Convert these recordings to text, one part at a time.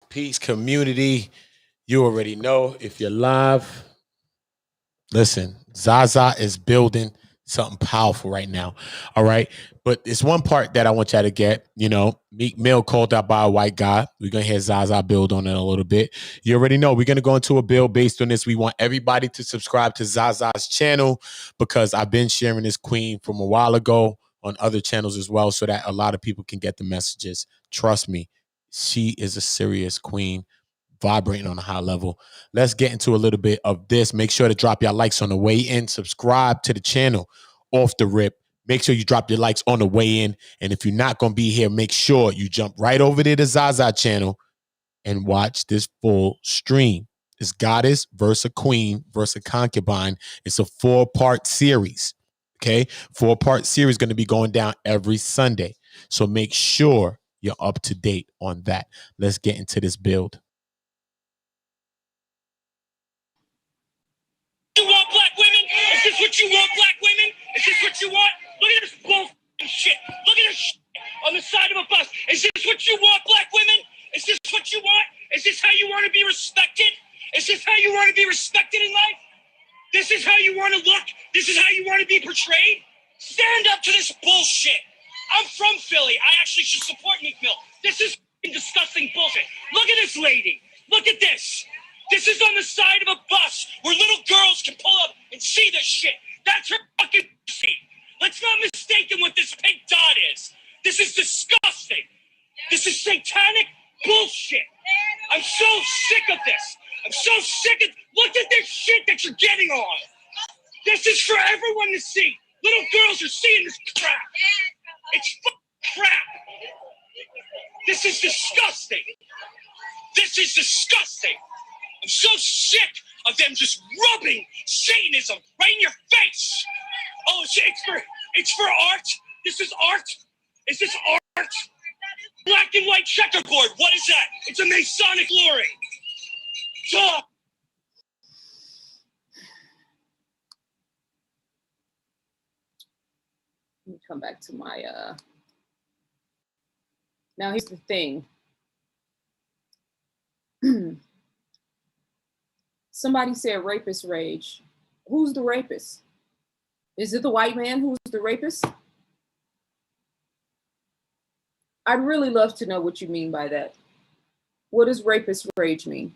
Peace, community. You already know if you're live. Listen, ZAZA is building something powerful right now. All right. But it's one part that I want y'all to get. Meek Mill called out by a white guy. We're going to hear ZAZA build on it a little bit. You already know we're going to go into a build based on this. We want everybody to subscribe to ZAZA's channel because I've been sharing this queen from a while ago on other channels as well so that a lot of people can get the messages. Trust me, she is a serious queen, vibrating on a high level. Let's get into a little bit of this. Make sure to drop your likes on the way in. Subscribe to the channel off the rip. Make sure you drop your likes on the way in. And if you're not going to be here, make sure you jump right over there to ZAZA channel and watch this full stream. It's Goddess versus Queen versus Concubine. It's a 4-part series. Okay? 4-part series going to be going down every Sunday. So make sure you're up to date on that. Let's get into this build. You want black women? Is this what you want, black women? Is this what you want? Look at this bullshit shit. Look at this shit on the side of a bus. Is this what you want, black women? Is this what you want? Is this how you want to be respected? Is this how you want to be respected in life? This is how you want to look? This is how you want to be portrayed? Stand up to this bullshit. I'm from Philly. I actually should support Meek Mill. This is disgusting bullshit. Look at this lady. Look at this. This is on the side of a bus where little girls can pull up and see this shit. That's her fucking seat. Let's not mistake what this pink dot is. This is disgusting. This is satanic bullshit. I'm so sick of this. I'm so sick of... Look at this shit that you're getting on. This is for everyone to see. Little girls are seeing this crap. It's fucking crap. This is disgusting. This is disgusting. I'm so sick of them just rubbing Satanism right in your face. Oh, it's for art? This is art? Is this art? Black and white checkerboard. What is that? It's a Masonic glory. Duh. Let me come back to my Now here's the thing. Somebody said rapist rage. Who's the rapist? Is it the white man who's the rapist? I'd really love to know what you mean by that. What does rapist rage mean?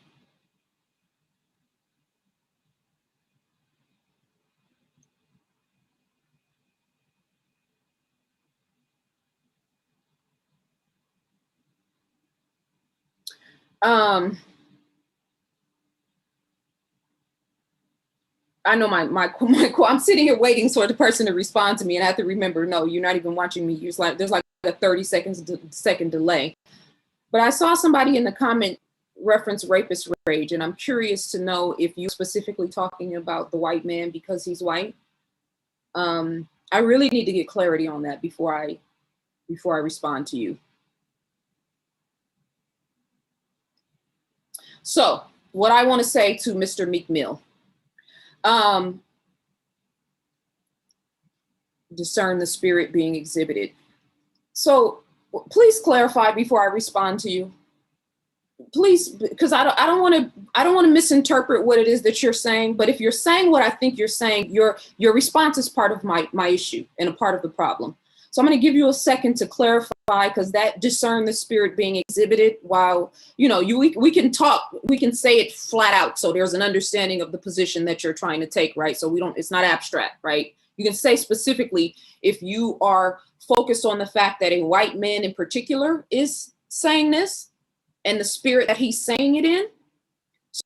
I know my I'm sitting here waiting for the person to respond to me, and I have to remember, no, you're not even watching me. There's like a 30 second delay. But I saw somebody in the comment reference rapist rage, and I'm curious to know if you're specifically talking about the white man because he's white. I really need to get clarity on that before I respond to you. So what I want to say to Mr. Meek Mill, discern the spirit being exhibited. So please clarify before I respond to you. Please, because I don't want to misinterpret what it is that you're saying. But if you're saying what I think you're saying, your response is part of my issue and a part of the problem. So I'm going to give you a second to clarify, because that discern the spirit being exhibited, while, we can talk, we can say it flat out. So there's an understanding of the position that you're trying to take, right? So it's not abstract, right? You can say specifically if you are focused on the fact that a white man in particular is saying this and the spirit that he's saying it in.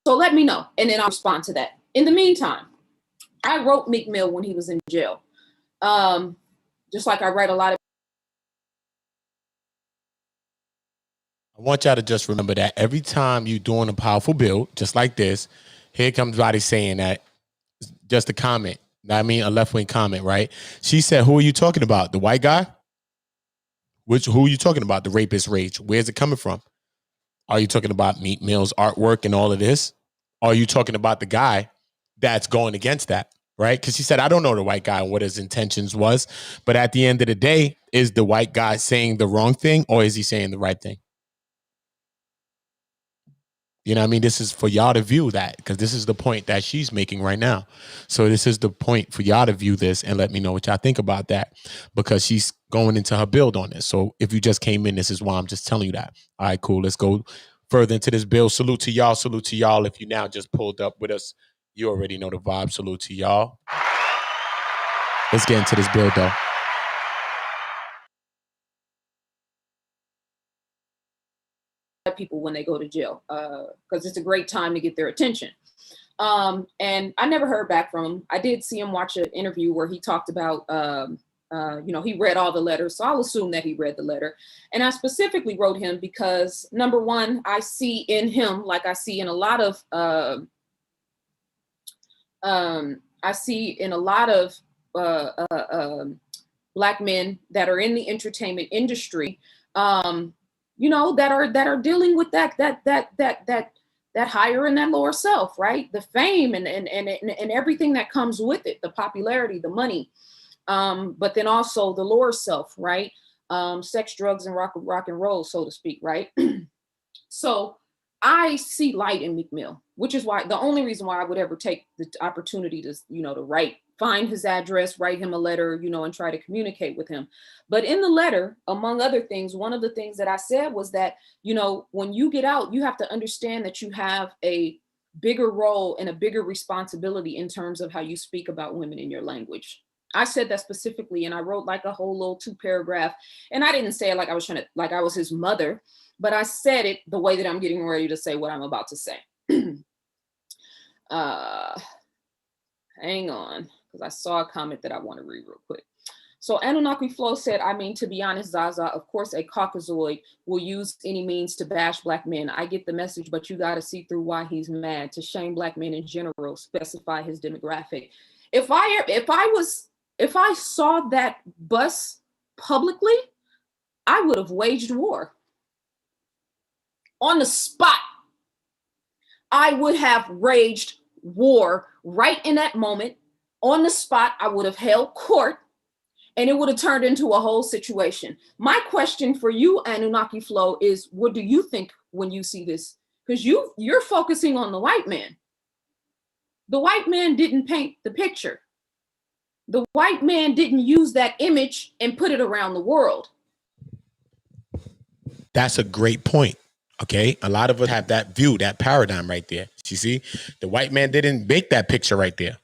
So let me know, and then I'll respond to that. In the meantime, I wrote Meek Mill when he was in jail. Just like I write a lot of. I want y'all to just remember that every time you're doing a powerful build, just like this, here comes somebody saying that, just a comment. I mean, a left-wing comment, right? She said, who are you talking about? The white guy? Who are you talking about? The rapist rage. Where's it coming from? Are you talking about Meek Mill's artwork and all of this? Are you talking about the guy that's going against that? Right? Because she said, I don't know the white guy and what his intentions was. But at the end of the day, is the white guy saying the wrong thing or is he saying the right thing? You know what I mean? This is for y'all to view that, because this is the point that she's making right now. So this is the point for y'all to view this and let me know what y'all think about that, because she's going into her build on this. So if you just came in, this is why I'm just telling you that. All right, cool. Let's go further into this build. Salute to y'all. Salute to y'all. If you now just pulled up with us, you already know the vibe. Salute to y'all. Let's get into this build, though. People when they go to jail, because it's a great time to get their attention. And I never heard back from him. I did see him watch an interview where he talked about, he read all the letters. So I'll assume that he read the letter. And I specifically wrote him because, number one, I see in him, like I see in a lot of, Black men that are in the entertainment industry, that are dealing with that higher and that lower self, right? The fame and everything that comes with it, the popularity, the money, but then also the lower self, right? Sex, drugs, and rock and roll, so to speak, right? So I see light in Meek Mill, which is why the only reason why I would ever take the opportunity to, to find his address, write him a letter, and try to communicate with him. But in the letter, among other things, one of the things that I said was that, when you get out, you have to understand that you have a bigger role and a bigger responsibility in terms of how you speak about women in your language. I said that specifically, and I wrote like a whole little 2-paragraph, and I didn't say it like I was like I was his mother, but I said it the way that I'm getting ready to say what I'm about to say. Hang on, because I saw a comment that I want to read real quick. So Anunnaki Flow said, I mean, to be honest, Zaza, of course, a Caucasoid will use any means to bash Black men. I get the message, but you got to see through why he's mad. To shame Black men in general, specify his demographic. If I saw that bus publicly, I would have waged war. On the spot, I would have waged war right in that moment. On the spot, I would have held court, and it would have turned into a whole situation. My question for you, Anunnaki Flow, is what do you think when you see this? Because you're focusing on the white man. The white man didn't paint the picture. The white man didn't use that image and put it around the world. That's a great point. Okay, a lot of us have that view, that paradigm right there. You see, the white man didn't make that picture right there.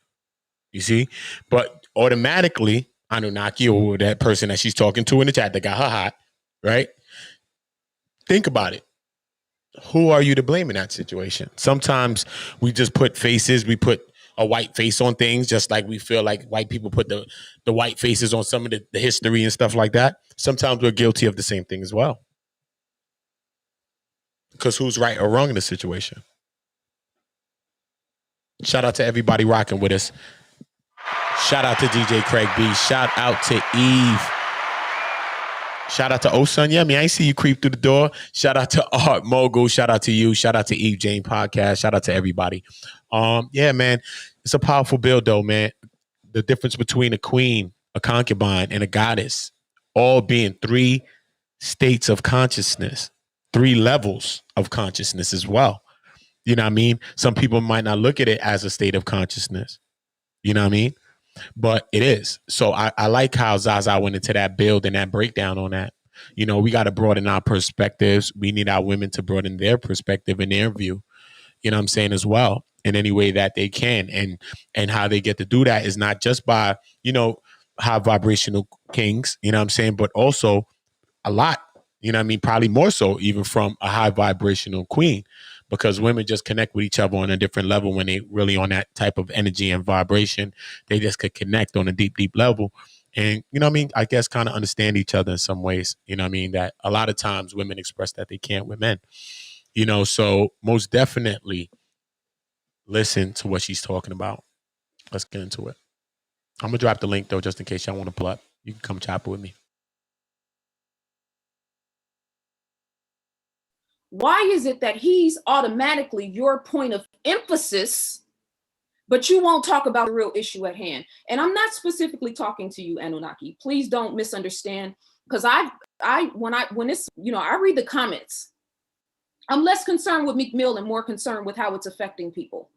You see, but automatically, Anunnaki, or that person that she's talking to in the chat that got her hot, right? Think about it. Who are you to blame in that situation? Sometimes we just put faces, we put a white face on things, just like we feel like white people put the white faces on some of the history and stuff like that. Sometimes we're guilty of the same thing as well. Because who's right or wrong in the situation? Shout out to everybody rocking with us. Shout out to DJ Craig B. Shout out to Eve. Shout out to Osun. Yeah, I see you creep through the door. Shout out to Art Mogul. Shout out to you. Shout out to Eve Jane Podcast. Shout out to everybody. Yeah, man. It's a powerful build, though, man. The difference between a queen, a concubine, and a goddess, all being 3 states of consciousness, 3 levels of consciousness as well. You know what I mean? Some people might not look at it as a state of consciousness. You know what I mean? But it is. So I like how ZAZA went into that build and that breakdown on that. We got to broaden our perspectives. We need our women to broaden their perspective and their view, you know what I'm saying, as well, in any way that they can. And how they get to do that is not just by, high vibrational kings, you know what I'm saying, but also a lot, you know what I mean, probably more so even from a high vibrational queen, because women just connect with each other on a different level when they really on that type of energy and vibration. They just could connect on a deep, deep level. And, you know what I mean, I guess kind of understand each other in some ways, you know what I mean, that a lot of times women express that they can't with men, so most definitely listen to what she's talking about. Let's get into it. I'm going to drop the link, though, just in case y'all want to pull up. You can come chop it with me. Why is it that he's automatically your point of emphasis, but you won't talk about the real issue at hand? And I'm not specifically talking to you, Anunnaki. Please don't misunderstand, because I read the comments, I'm less concerned with Meek Mill and more concerned with how it's affecting people.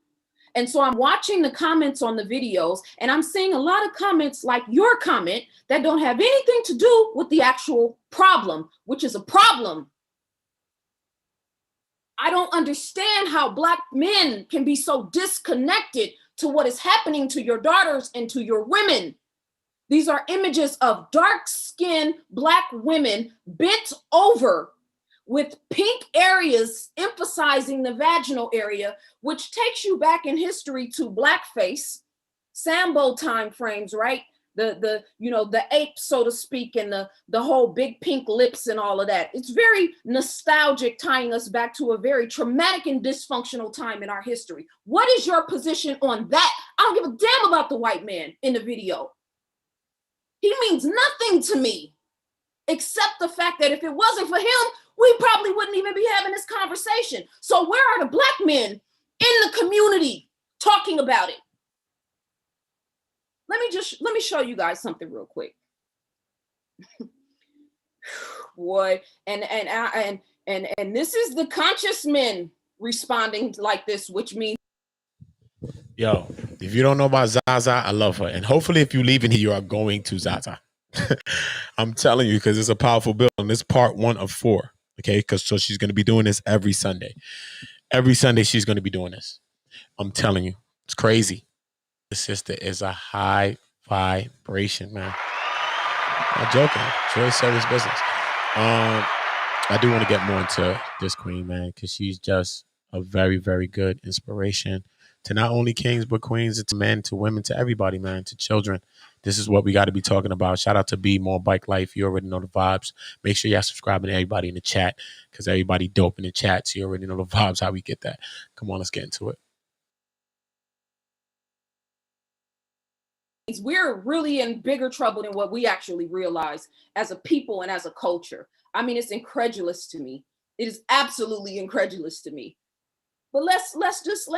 And so I'm watching the comments on the videos, and I'm seeing a lot of comments like your comment that don't have anything to do with the actual problem, which is a problem. I don't understand how Black men can be so disconnected to what is happening to your daughters and to your women. These are images of dark-skinned Black women bent over with pink areas emphasizing the vaginal area, which takes you back in history to blackface, Sambo time frames, right? The ape, so to speak, and the whole big pink lips and all of that. It's very nostalgic, tying us back to a very traumatic and dysfunctional time in our history. What is your position on that? I don't give a damn about the white man in the video. He means nothing to me, except the fact that if it wasn't for him, we probably wouldn't even be having this conversation. So where are the Black men in the community talking about it? Let me show you guys something real quick. Boy, and this is the conscious men responding like this, which means, yo, if you don't know about ZAZA, I love her. And hopefully if you leave in here, you are going to ZAZA. I'm telling you, because it's a powerful bill, and it's part 1 of 4. Okay, so she's going to be doing this every Sunday. Every Sunday she's going to be doing this. I'm telling you, it's crazy. The sister is a high vibration, man. I'm joking. It's very serious business. I do want to get more into this queen, man, because she's just a very, very good inspiration to not only kings, but queens, to men, to women, to everybody, man, to children. This is what we got to be talking about. Shout out to B, More Bike Life. You already know the vibes. Make sure y'all subscribing to everybody in the chat, because everybody dope in the chat. So you already know the vibes, how we get that. Come on, let's get into it. we're really in bigger trouble than what we actually realize as a people and as a culture. I mean, it's incredulous to me. It is absolutely incredulous to me. But let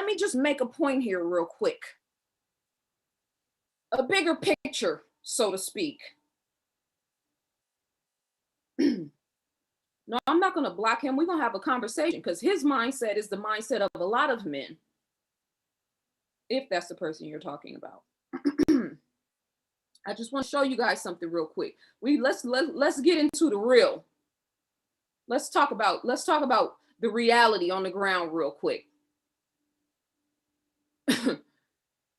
me just make a point here real quick. A bigger picture, so to speak. No, I'm not going to block him. We're going to have a conversation, because his mindset is the mindset of a lot of men, if that's the person you're talking about. I just want to show you guys something real quick. Let's get into the real. Let's talk about the reality on the ground real quick.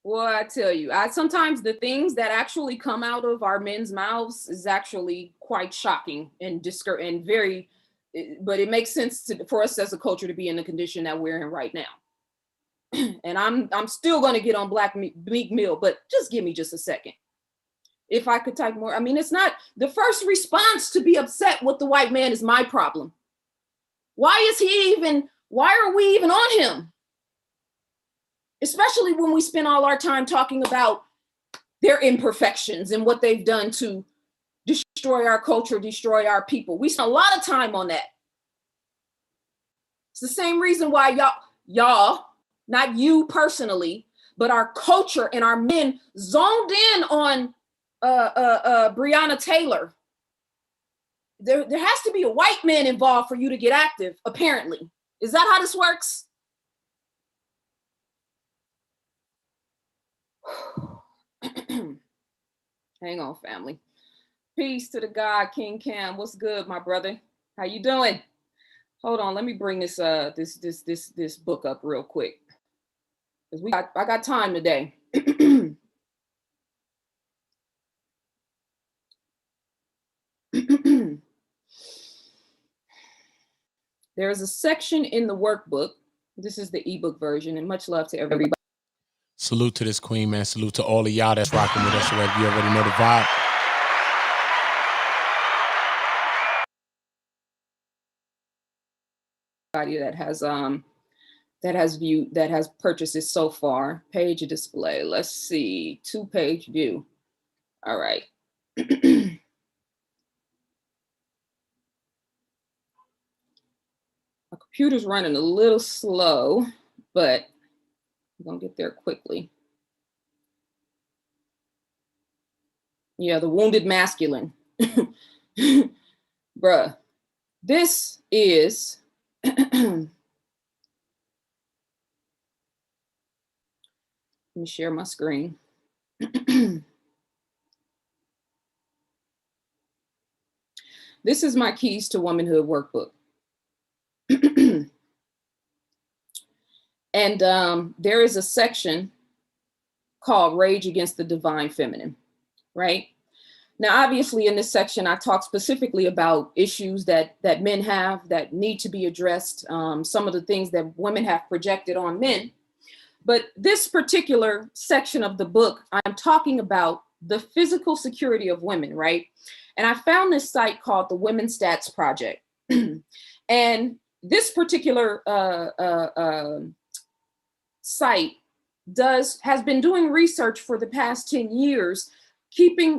Well, I tell you, sometimes the things that actually come out of our men's mouths is actually quite shocking and very, but it makes sense for us as a culture to be in the condition that we're in right now. And I'm still going to get on Meek Mill, but just give me just a second. If I could type more. I mean, it's not the first response to be upset with the white man is my problem. Why are we even on him? Especially when we spend all our time talking about their imperfections and what they've done to destroy our culture, destroy our people. We spend a lot of time on that. It's the same reason why y'all, not you personally, but our culture and our men zoned in on Breonna Taylor. There has to be a white man involved for you to get active, apparently. Is that how this works? Hang on, family. Peace to the God, King Cam. What's good, my brother? How you doing? Hold on, let me bring this this book up real quick, because I got time today. There's a section in the workbook. This is the ebook version, and much love to everybody. Salute to this queen, man. Salute to all of y'all that's rocking with us. You already know the vibe. That has purchased it so far. Page display. Let's see. 2-page view. All right. My computer's running a little slow, but I'm gonna get there quickly. Yeah, the wounded masculine. Bruh, this is Let me share my screen. This is my Keys to Womanhood workbook. And there is a section called Rage Against the Divine Feminine, right? Now, obviously, in this section, I talk specifically about issues that men have that need to be addressed, some of the things that women have projected on men. But this particular section of the book, I'm talking about the physical security of women, right? And I found this site called the Women's Stats Project. And this particular site has been doing research for the past 10 years,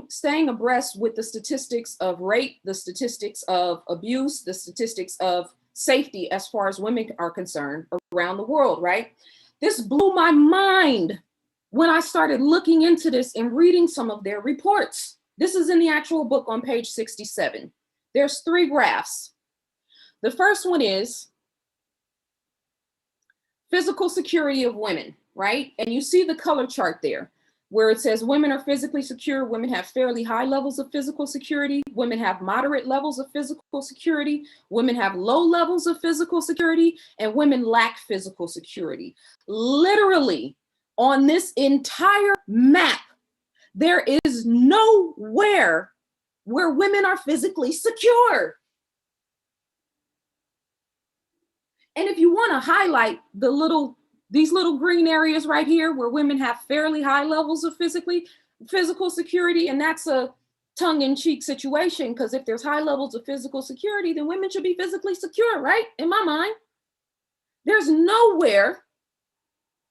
staying abreast with the statistics of rape, the statistics of abuse, the statistics of safety as far as women are concerned around the world, right? This blew my mind when I started looking into this and reading some of their reports. This is in the actual book on page 67. There's 3 graphs. The first one is physical security of women, right? And you see the color chart there where it says women are physically secure. Women have fairly high levels of physical security. Women have moderate levels of physical security. Women have low levels of physical security, and women lack physical security. Literally, on this entire map, there is nowhere where women are physically secure. And if you want to highlight these little green areas right here where women have fairly high levels of physical security, and that's a tongue-in-cheek situation, because if there's high levels of physical security, then women should be physically secure, right? In my mind, there's nowhere,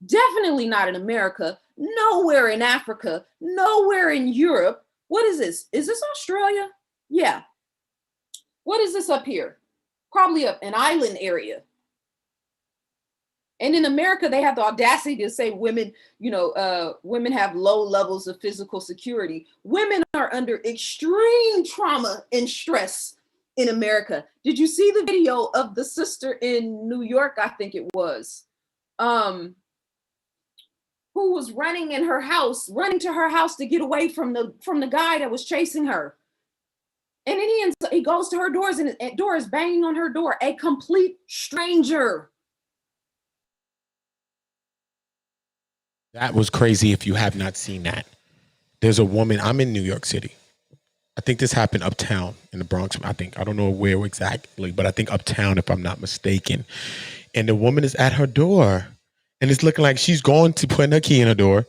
definitely not in America, nowhere in Africa, nowhere in Europe. What is this? Is this Australia? Yeah. What is this up here? Probably an island area. And in America, they have the audacity to say women have low levels of physical security. Women are under extreme trauma and stress in America. Did you see the video of the sister in New York, I think it was, who was running to her house to get away from the guy that was chasing her? And then he goes to her doors, and the door is banging on her door, a complete stranger. That was crazy if you have not seen that. There's a woman, I'm in New York City. I think this happened uptown in the Bronx. I don't know where exactly, but I think uptown if I'm not mistaken. And the woman is at her door and it's looking like she's going to put her key in her door.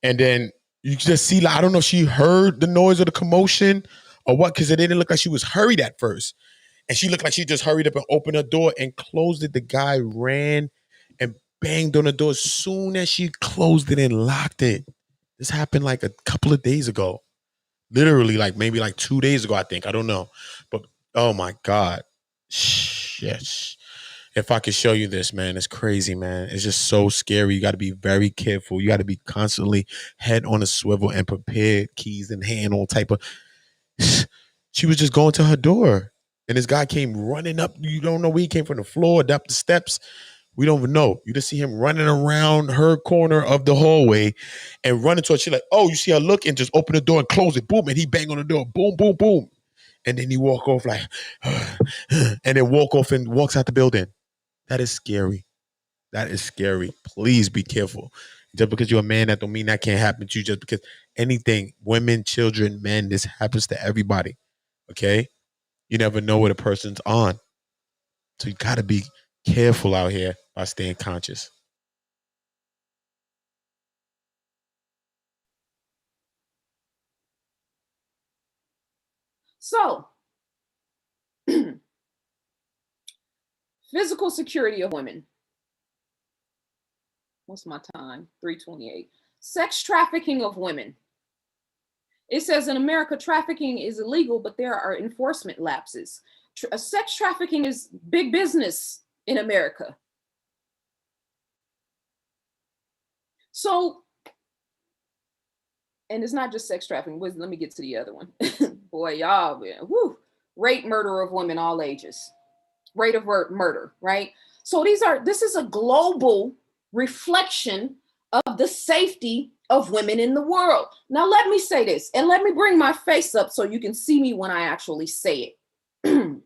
And then you just see, I don't know if she heard the noise of the commotion or what, because it didn't look like she was hurried at first. And she looked like she just hurried up and opened her door and closed it. The guy ran and banged on the door as soon as she closed it and locked it. This happened like a couple of days ago. Literally, maybe 2 days ago, I think. I don't know. But oh my God. Yes. If I could show you this, man, it's crazy, man. It's just so scary. You got to be very careful. You got to be constantly head on a swivel and prepared, keys in hand, all type of. She was just going to her door. And this guy came running up. You don't know where he came from, the floor, up the steps. We don't even know. You just see him running around her corner of the hallway and running towards. She's like, oh, you see her look and just open the door and close it. Boom. And he bang on the door. Boom, boom, boom. And then he walk off like, and then walk off and walks out the building. That is scary. That is scary. Please be careful. Just because you're a man, that don't mean that can't happen to you. Just because anything, women, children, men, this happens to everybody. Okay? You never know what a person's on. So you got to be careful out here by staying conscious. So, physical security of women. What's my time? 3:28. Sex trafficking of women. It says in America, trafficking is illegal, but there are enforcement lapses. Sex trafficking is big business in America. So, and it's not just sex trafficking. Let me get to the other one. Boy, y'all, man. Woo. Rape, murder of women, all ages. rate of murder, right? So this is a global reflection of the safety of women in the world. Now, let me say this, and let me bring my face up so you can see me when I actually say it.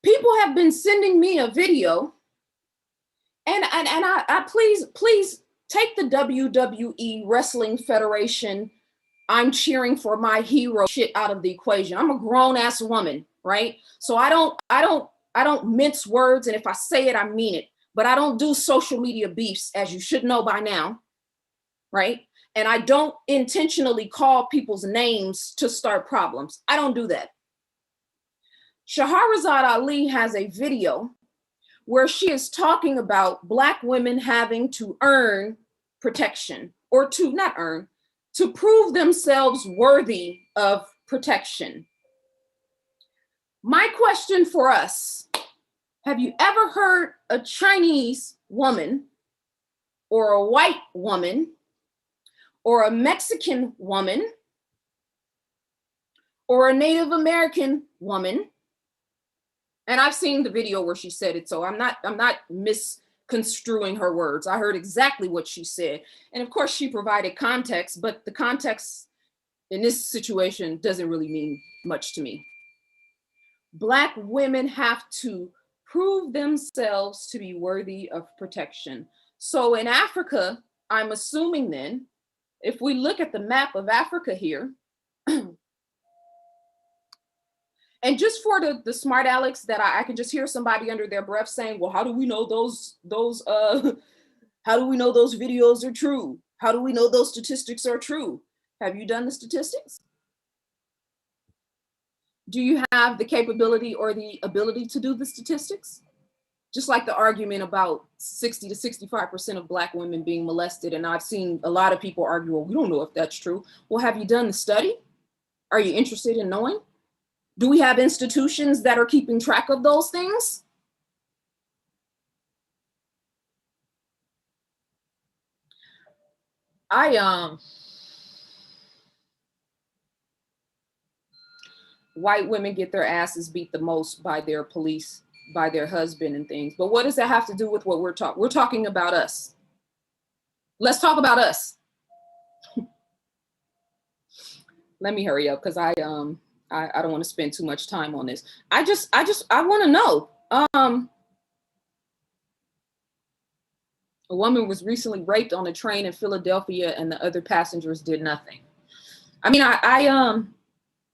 People have been sending me a video, and I please take the WWE Wrestling Federation, I'm cheering for my hero shit out of the equation. I'm a grown ass woman, right? So I don't mince words, and if I say it, I mean it. But I don't do social media beefs, as you should know by now, right? And I don't intentionally call people's names to start problems. I don't do that. Shahrazad Ali has a video where she is talking about Black women having to earn protection, or to not earn, to prove themselves worthy of protection. My question for us, have you ever heard a Chinese woman or a white woman or a Mexican woman or a Native American woman? And I've seen the video where she said it, so I'm not misconstruing her words. I heard exactly what she said. And of course she provided context, but the context in this situation doesn't really mean much to me. Black women have to prove themselves to be worthy of protection. So in Africa, I'm assuming then, if we look at the map of Africa here, and just for the smart Alex that I can just hear somebody under their breath saying, well, how do we know how do we know those videos are true? How do we know those statistics are true? Have you done the statistics? Do you have the capability or the ability to do the statistics? Just like the argument about 60 to 65% of Black women being molested. And I've seen a lot of people argue, well, we don't know if that's true. Well, have you done the study? Are you interested in knowing? Do we have institutions that are keeping track of those things? White women get their asses beat the most by their police, by their husband and things. But what does that have to do with what we're talking? We're talking about us. Let's talk about us. Let me hurry up because I don't want to spend too much time on this. I want to know. A woman was recently raped on a train in Philadelphia and the other passengers did nothing. I mean,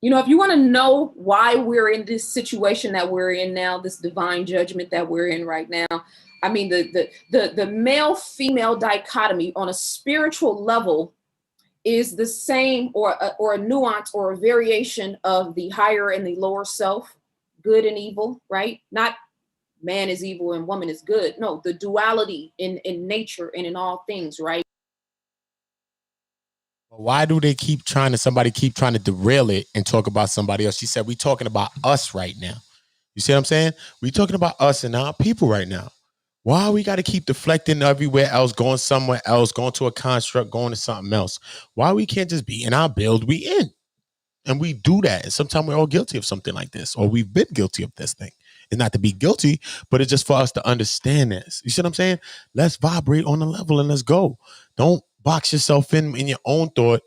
you know, if you want to know why we're in this situation that we're in now, this divine judgment that we're in right now, I mean, the male-female dichotomy on a spiritual level is the same, or a nuance or a variation of the higher and the lower self, good and evil, right? Not man is evil and woman is good. No, the duality in nature and in all things, right? Why do they somebody keep trying to derail it and talk about somebody else? She said, we talking about us right now. You see what I'm saying? We talking about us and our people right now. Why we got to keep deflecting everywhere else, going somewhere else, going to a construct, going to something else? Why we can't just be in our build we in? And we do that. And sometimes we're all guilty of something like this, or we've been guilty of this thing. It's not to be guilty, but it's just for us to understand this. You see what I'm saying? Let's vibrate on the level and let's go. Don't box yourself in your own thought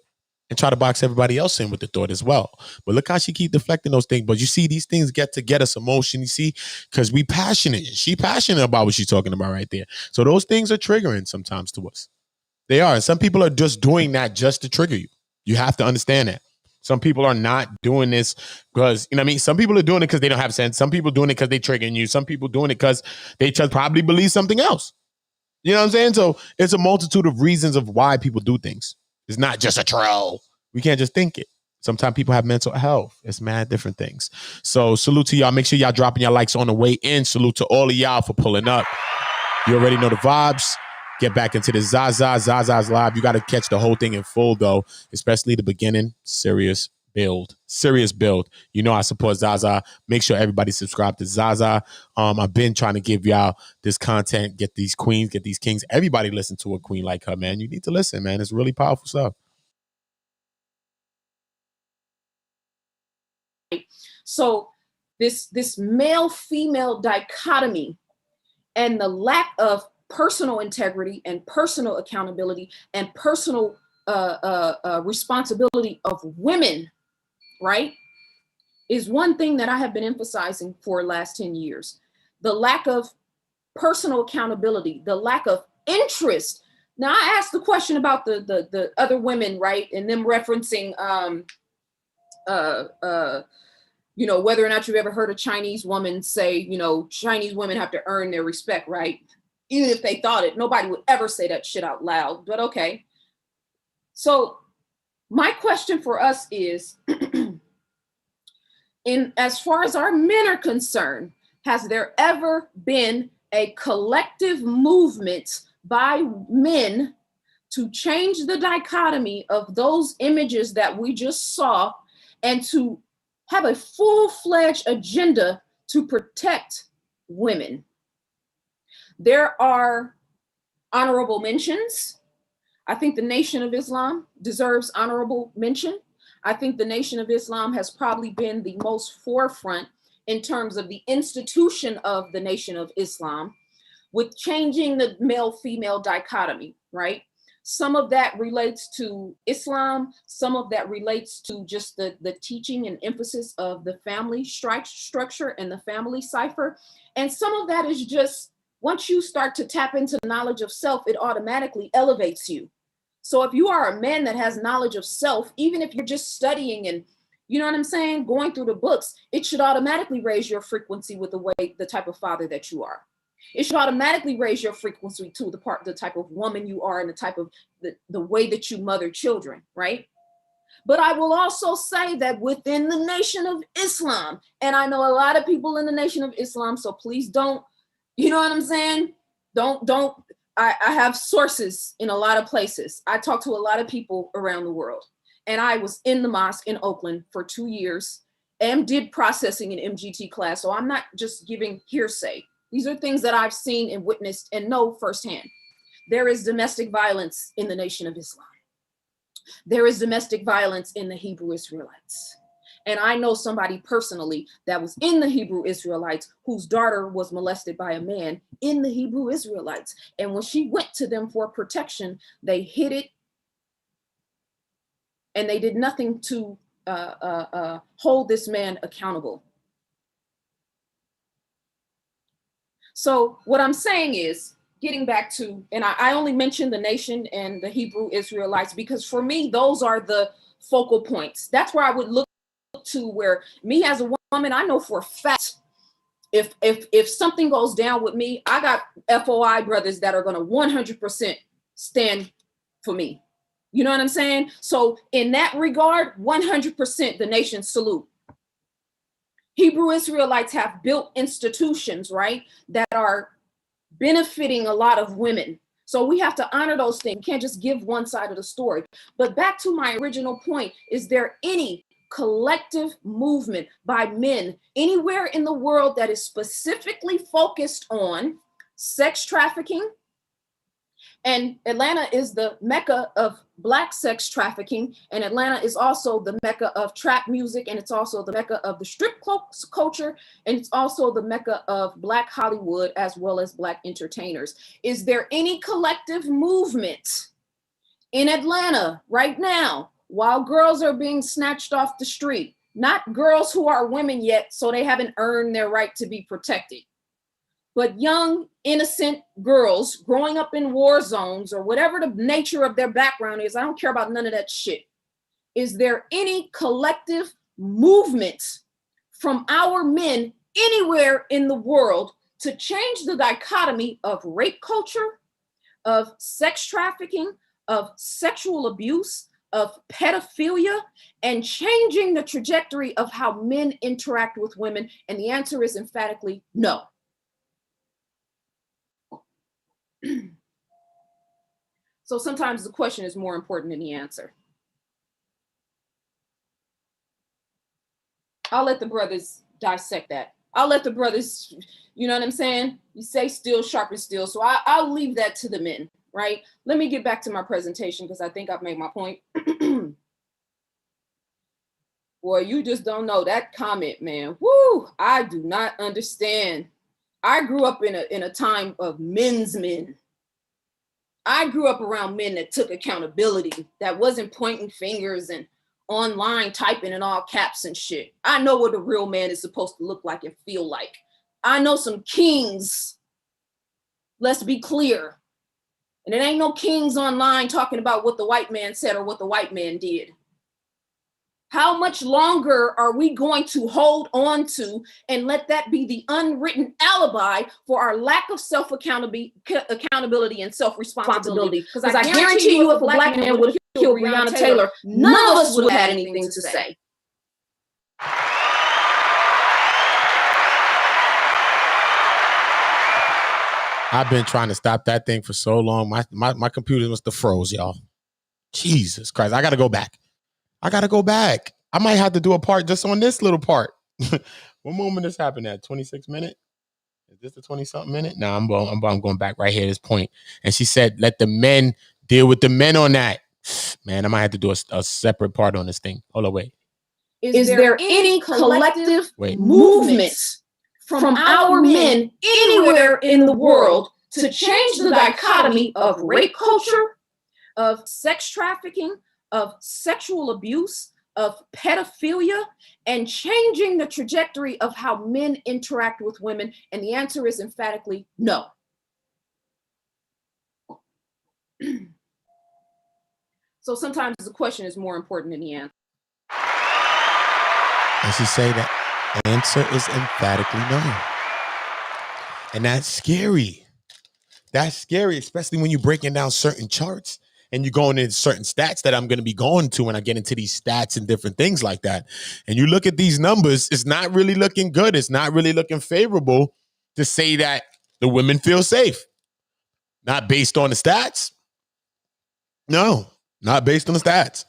and try to box everybody else in with the thought as well. But look how she keep deflecting those things. But you see, these things get us emotion, you see, because we passionate. She passionate about what she's talking about right there. So those things are triggering sometimes to us. They are. And some people are just doing that just to trigger you. You have to understand that. Some people are not doing this because, you know what I mean? Some people are doing it because they don't have sense. Some people are doing it because they're triggering you. Some people are doing it because they just probably believe something else. You know what I'm saying? So it's a multitude of reasons of why people do things. It's not just a troll. We can't just think it. Sometimes people have mental health. It's mad different things. So salute to y'all. Make sure y'all dropping your likes on the way in. Salute to all of y'all for pulling up. You already know the vibes. Get back into the ZAZA. ZAZA's live. You got to catch the whole thing in full, though, especially the beginning. Serious build. Serious build. You know I support ZAZA. Make sure everybody subscribe to ZAZA. I've been trying to give y'all this content. Get these queens, get these kings. Everybody listen to a queen like her, man. You need to listen, man. It's really powerful stuff. So this male-female dichotomy and the lack of personal integrity and personal accountability and personal responsibility of women, right, is one thing that I have been emphasizing for the last 10 years. The lack of personal accountability, the lack of interest. Now, I asked the question about the other women, right, and them referencing, you know, whether or not you've ever heard a Chinese woman say, you know, Chinese women have to earn their respect, right? Even if they thought it, nobody would ever say that shit out loud, but okay. So my question for us is, in as far as our men are concerned, has there ever been a collective movement by men to change the dichotomy of those images that we just saw and to have a full-fledged agenda to protect women? There are honorable mentions. I think the Nation of Islam deserves honorable mention. I think the Nation of Islam has probably been the most forefront in terms of the institution of the Nation of Islam with changing the male-female dichotomy, right? Some of that relates to Islam. Some of that relates to just the teaching and emphasis of the family structure and the family cipher. And some of that is just, once you start to tap into knowledge of self, it automatically elevates you. So if you are a man that has knowledge of self, even if you're just studying and, you know what I'm saying, going through the books, it should automatically raise your frequency with the type of father that you are. It should automatically raise your frequency to the type of woman you are and the type of the way that you mother children, right? But I will also say that within the Nation of Islam, and I know a lot of people in the Nation of Islam, so please don't, you know what I'm saying? Don't. I have sources in a lot of places. I talk to a lot of people around the world. And I was in the mosque in Oakland for 2 years and did processing in MGT class. So I'm not just giving hearsay. These are things that I've seen and witnessed and know firsthand. There is domestic violence in the Nation of Islam. There is domestic violence in the Hebrew Israelites. And I know somebody personally that was in the Hebrew Israelites whose daughter was molested by a man in the Hebrew Israelites. And when she went to them for protection, they hid it and they did nothing to hold this man accountable. So what I'm saying is, getting back to, and I only mentioned the nation and the Hebrew Israelites because for me, those are the focal points. That's where I would look to, where me as a woman, I know for a fact, if something goes down with me, I got FOI brothers that are going to 100% stand for me. You know what I'm saying? So in that regard, 100% the nation salute. Hebrew Israelites have built institutions, right, that are benefiting a lot of women. So we have to honor those things. We can't just give one side of the story. But back to my original point, is there any collective movement by men anywhere in the world that is specifically focused on sex trafficking? And Atlanta is the mecca of Black sex trafficking. And Atlanta is also the mecca of trap music. And it's also the mecca of the strip culture. And it's also the mecca of Black Hollywood, as well as Black entertainers. Is there any collective movement in Atlanta right now while girls are being snatched off the street? Not girls who are women yet, so they haven't earned their right to be protected, but young, innocent girls growing up in war zones or whatever the nature of their background is. I don't care about none of that shit. Is there any collective movement from our men anywhere in the world to change the dichotomy of rape culture, of sex trafficking, of sexual abuse, of pedophilia, and changing the trajectory of how men interact with women? And the answer is emphatically no. So sometimes the question is more important than the answer. I'll let the brothers dissect that. I'll let the brothers, you know what I'm saying? You say steel sharpens steel. So I'll leave that to the men, right? Let me get back to my presentation because I think I've made my point. Boy, you just don't know that comment, man. Woo! I do not understand. I grew up in a time of men's men. I grew up around men that took accountability, that wasn't pointing fingers and online typing in all caps and shit. I know what a real man is supposed to look like and feel like. I know some kings. Let's be clear. And it ain't no kings online talking about what the white man said or what the white man did. How much longer are we going to hold on to and let that be the unwritten alibi for our lack of accountability and self-responsibility? Because I guarantee you, if a black man would have killed Breonna Taylor, none of us would have had anything to say. I've been trying to stop that thing for so long. My computer must have froze, y'all. Jesus Christ. I got to go back. I might have to do a part just on this little part. What moment this happened at? 26 minutes? Is this the 20-something minute? No, I'm going back right here at this point. And she said, let the men deal with the men on that. Man, I might have to do a separate part on this thing. Hold on, wait. Is there any collective movements from our men anywhere in the world to change the dichotomy of rape culture, of sex trafficking, of sexual abuse, of pedophilia, and changing the trajectory of how men interact with women? And the answer is emphatically no. So sometimes the question is more important than the answer. And she say that answer is emphatically no. And that's scary. That's scary, especially when you're breaking down certain charts and you're going into certain stats that I'm going to be going to when I get into these stats and different things like that. And you look at these numbers, it's not really looking good. It's not really looking favorable to say that the women feel safe. Not based on the stats. No, not based on the stats.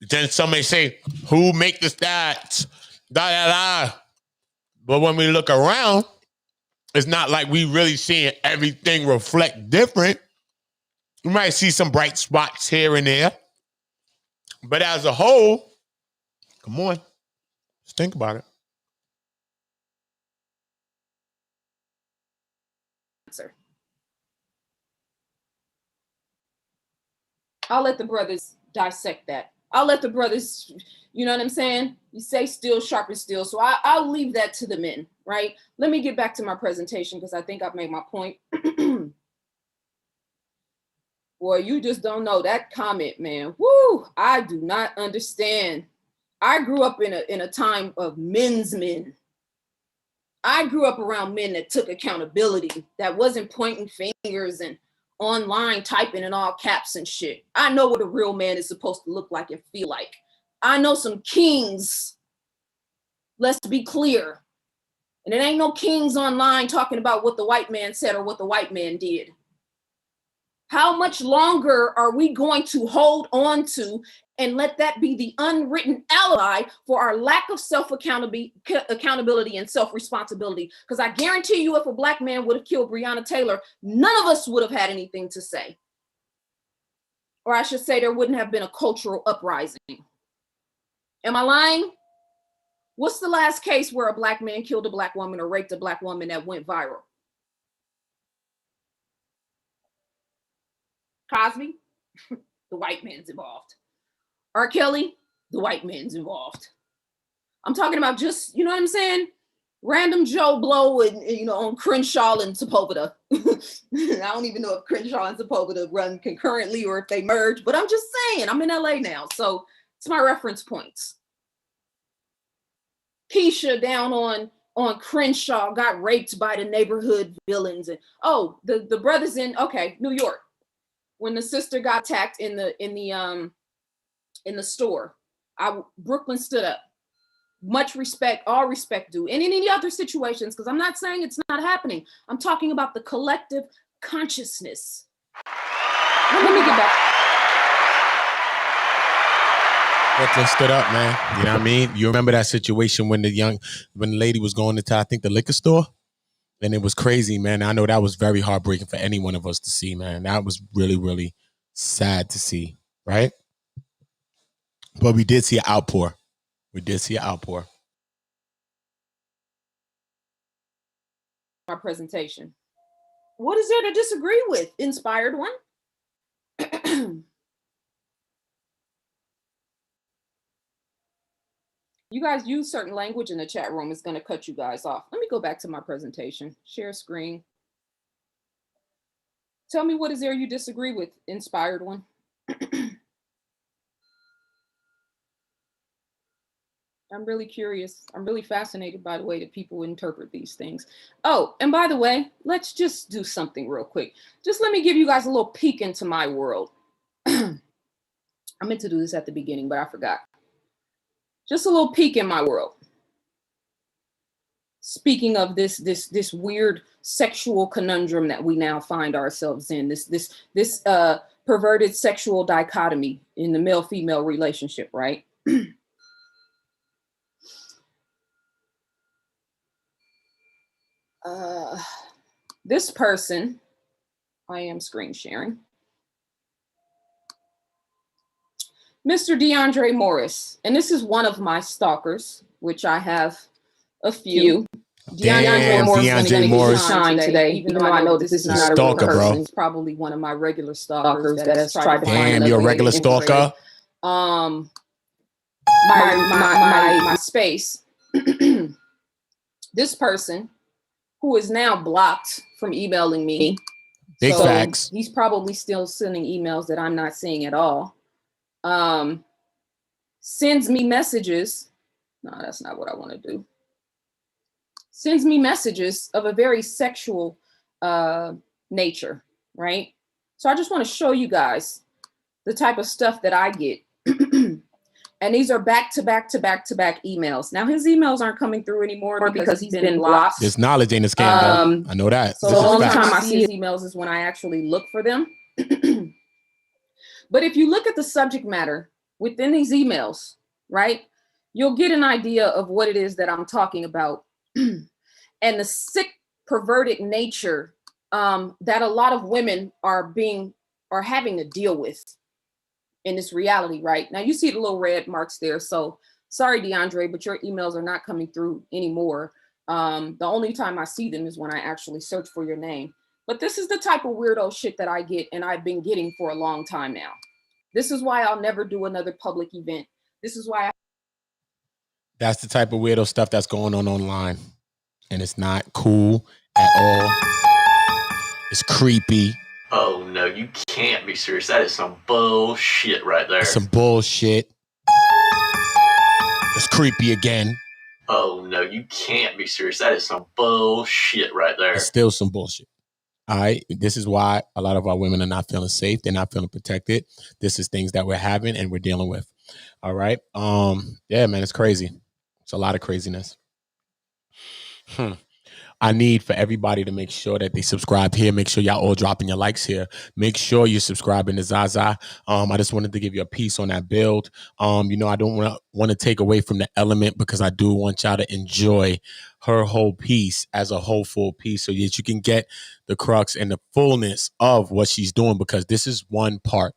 Then somebody say, who make the stats? Da, da, da. But when we look around, it's not like we really seeing everything reflect different. You might see some bright spots here and there. But as a whole, come on, let's think about it. I'll let the brothers dissect that. I'll let the brothers, you know what I'm saying? You say steel sharpens steel. So I'll leave that to the men, right? Let me get back to my presentation because I think I've made my point. Boy, you just don't know that comment, man. Woo! I do not understand. I grew up in a time of men's men. I grew up around men that took accountability, that wasn't pointing fingers and online typing in all caps and shit. I know what a real man is supposed to look like and feel like. I know some kings. Let's be clear. And it ain't no kings online talking about what the white man said or what the white man did. How much longer are we going to hold on to and let that be the unwritten alibi for our lack of accountability and self-responsibility? Because I guarantee you, if a black man would have killed Breonna Taylor, none of us would have had anything to say. Or I should say there wouldn't have been a cultural uprising. Am I lying? What's the last case where a black man killed a black woman or raped a black woman that went viral? Cosby, the white man's involved. R. Kelly, the white man's involved. I'm talking about just, you know what I'm saying? Random Joe Blow and, you know, on Crenshaw and Sepulveda. I don't even know if Crenshaw and Sepulveda run concurrently or if they merge, but I'm just saying, I'm in LA now. So it's my reference points. Keisha down on Crenshaw got raped by the neighborhood villains. And the brothers in, New York. When the sister got attacked in the store, Brooklyn stood up. Much respect, all respect due. And in any other situations, because I'm not saying it's not happening. I'm talking about the collective consciousness. Let me get back. Brooklyn stood up, man. You know what I mean? You remember that situation when the lady was going into, I think, the liquor store? And it was crazy, man. I know that was very heartbreaking for any one of us to see, man. That was really, really sad to see, right? But we did see an outpour. We did see an outpour. My presentation. What is there to disagree with, inspired one? You guys use certain language in the chat room, it's going to cut you guys off. Let me go back to my presentation. Share screen. Tell me what is there you disagree with, inspired one? I'm really curious. I'm really fascinated by the way that people interpret these things. Oh, and by the way, let's just do something real quick. Just let me give you guys a little peek into my world. I meant to do this at the beginning, but I forgot. Just a little peek in my world. Speaking of this weird sexual conundrum that we now find ourselves in, this perverted sexual dichotomy in the male-female relationship, right? This person, I am screen sharing. Mr. DeAndre Morris, and this is one of my stalkers, which I have a few. Damn, DeAndre Morris shine today, even though I know this is not a real stalker, person. bro. It's probably one of my regular stalkers that has tried to find Damn, another you're a way to regular infiltrate, stalker. my space. This person, who is now blocked from emailing me. Big facts. He's probably still sending emails that I'm not seeing at all. Sends me messages. No, that's not what I want to do. Sends me messages of a very sexual nature, right? So I just want to show you guys the type of stuff that I get. And these are back-to-back emails. Now, his emails aren't coming through anymore because he's been blocked. This knowledge ain't a scam, though. I know that. So the only time I see his emails is when I actually look for them. But if you look at the subject matter within these emails, right, you'll get an idea of what it is that I'm talking about and the sick, perverted nature that a lot of women are having to deal with in this reality, right? Now you see the little red marks there. So sorry, DeAndre, but your emails are not coming through anymore. The only time I see them is when I actually search for your name. But this is the type of weirdo shit that I get and I've been getting for a long time now. This is why I'll never do another public event. This is why That's the type of weirdo stuff that's going on online. And it's not cool at all. It's creepy. Oh, no, you can't be serious. That is some bullshit right there. It's some bullshit. It's creepy again. Oh, no, you can't be serious. That is some bullshit right there. It's still some bullshit. All right. This is why a lot of our women are not feeling safe. They're not feeling protected. This is things that we're having and we're dealing with. All right. Yeah, man, it's crazy. It's a lot of craziness. I need for everybody to make sure that they subscribe here. Make sure y'all all dropping your likes here. Make sure you're subscribing to ZAZA. I just wanted to give you a piece on that build. I don't want to take away from the element because I do want y'all to enjoy her whole piece as a whole full piece so that you can get the crux and the fullness of what she's doing, because this is one part.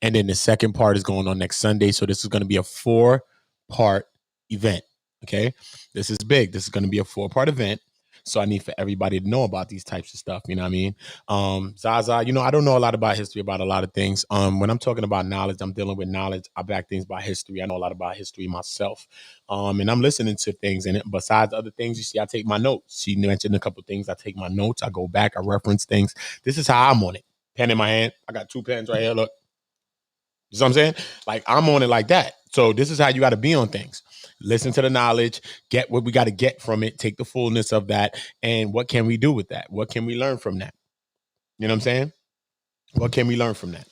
And then the second part is going on next Sunday. So this is going to be a 4-part event. Okay. This is big. This is going to be a 4-part event. So I need for everybody to know about these types of stuff. You know what I mean? ZAZA, I don't know a lot about history, about a lot of things. When I'm talking about knowledge, I'm dealing with knowledge. I back things by history. I know a lot about history myself. And I'm listening to things. And besides other things, you see, I take my notes. She mentioned a couple of things. I take my notes. I go back. I reference things. This is how I'm on it. Pen in my hand. I got 2 pens right here. Look. You know what I'm saying? Like, I'm on it like that. So this is how you got to be on things. Listen to the knowledge, get what we got to get from it, take the fullness of that, and what can we do with that? What can we learn from that? You know what I'm saying? What can we learn from that?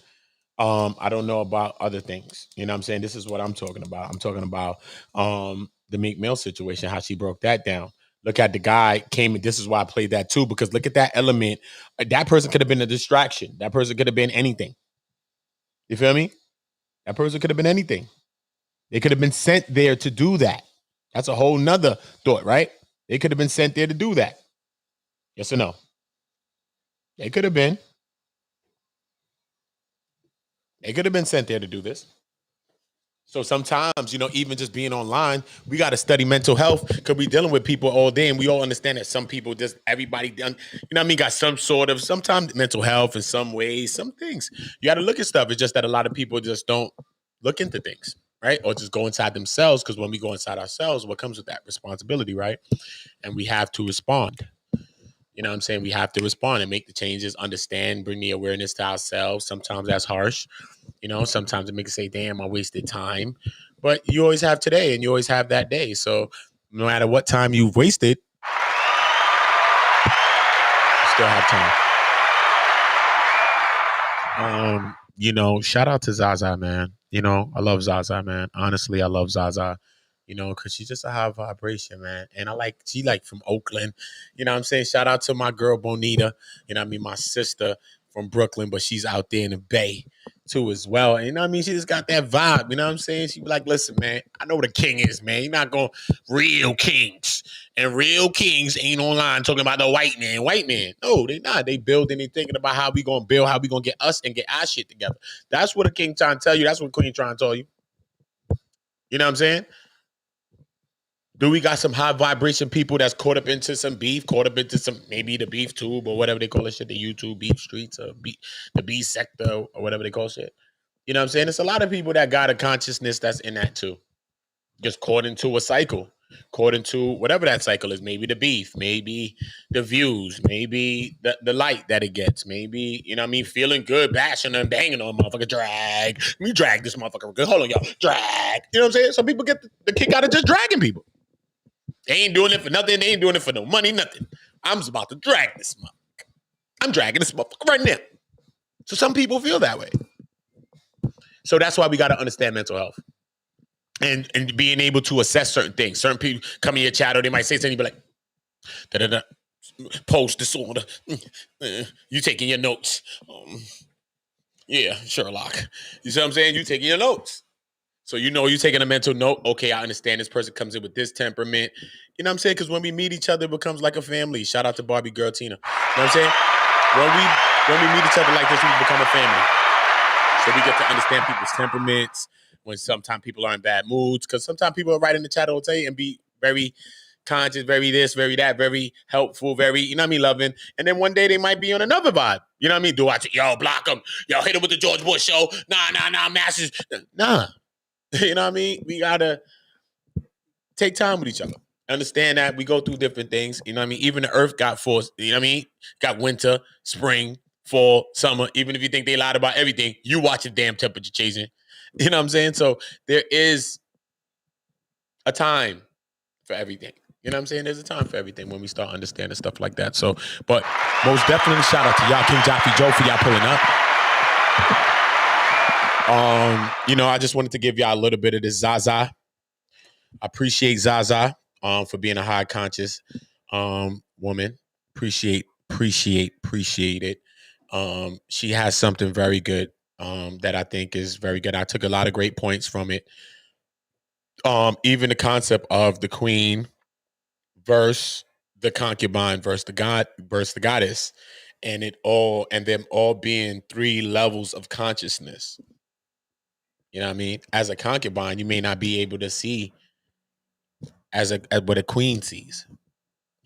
I don't know about other things. You know what I'm saying? This is what I'm talking about. I'm talking about the Meek Mill situation, how she broke that down. Look at the guy came, and this is why I played that too, because look at that element. That person could have been a distraction. That person could have been anything. You feel me? That person could have been anything. They could have been sent there to do that. That's a whole nother thought, right? They could have been sent there to do that. Yes or no? They could have been. They could have been sent there to do this. So sometimes, even just being online, we got to study mental health because we dealing with people all day, and we all understand that some people everybody done, got some sort of sometimes mental health in some ways, some things. You got to look at stuff. It's just that a lot of people just don't look into things, right? Or just go inside themselves, because when we go inside ourselves, what comes with that? Responsibility, right? And we have to respond. You know what I'm saying? We have to respond and make the changes, understand, bring the awareness to ourselves. Sometimes that's harsh. Sometimes it makes you say, damn, I wasted time. But you always have today and you always have that day. So no matter what time you've wasted, you still have time. Shout out to ZAZA, man. I love ZAZA, man. Honestly, I love ZAZA. Because she's just a high vibration, man. And she from Oakland. You know what I'm saying? Shout out to my girl Bonita. My sister from Brooklyn, but she's out there in the Bay too as well. And she just got that vibe. You know what I'm saying? She be like, listen, man, I know what a king is, man. You're not going real kings. And real kings ain't online talking about the white man. White man. No, they not. They building, they thinking about how we gonna build, how we gonna get us and get our shit together. That's what a king trying to tell you. That's what queen trying to tell you. You know what I'm saying? Do we got some high vibration people that's caught up into some beef, caught up into some, maybe the beef tube or whatever they call it shit, the YouTube beef streets or the B sector or whatever they call shit. You know what I'm saying? It's a lot of people that got a consciousness that's in that too. Just caught into a cycle, caught into whatever that cycle is. Maybe the beef, maybe the views, maybe the light that it gets, maybe, feeling good, bashing and banging on motherfucker, drag. Let me drag this motherfucker. Hold on, y'all. Drag. You know what I'm saying? Some people get the kick out of just dragging people. They ain't doing it for nothing. They ain't doing it for no money, nothing. I'm just about to drag this motherfucker. I'm dragging this motherfucker right now. So some people feel that way. So that's why we got to understand mental health. And being able to assess certain things. Certain people come in your chat or they might say something, be like, da-da-da, post disorder. You taking your notes. Yeah, Sherlock. You see what I'm saying? You taking your notes. So you're taking a mental note. Okay, I understand this person comes in with this temperament. You know what I'm saying? Because when we meet each other, it becomes like a family. Shout out to Barbie Girl Tina. You know what I'm saying? When we meet each other like this, we become a family. So we get to understand people's temperaments, when sometimes people are in bad moods. Because sometimes people are right in the chat all day and be very conscious, very this, very that, very helpful, very, loving. And then one day they might be on another vibe. You know what I mean? Do I yo, block them. Yo, hit them with the George Bush show. Nah, masses. Nah. You know what I mean? We got to take time with each other. Understand that we go through different things. You know what I mean? Even the earth got forced. You know what I mean? Got winter, spring, fall, summer. Even if you think they lied about everything, you watch the damn temperature changing. You know what I'm saying? So there is a time for everything. You know what I'm saying? There's a time for everything when we start understanding stuff like that. So, but most definitely shout out to y'all, King Joffrey Joe, for y'all pulling up. I just wanted to give y'all a little bit of this ZAZA. I appreciate ZAZA for being a high conscious woman. Appreciate it. She has something very good that I think is very good. I took a lot of great points from it. Even the concept of the queen versus the concubine versus the goddess, and them all being three levels of consciousness. You know what I mean? As a concubine, you may not be able to see as what a queen sees.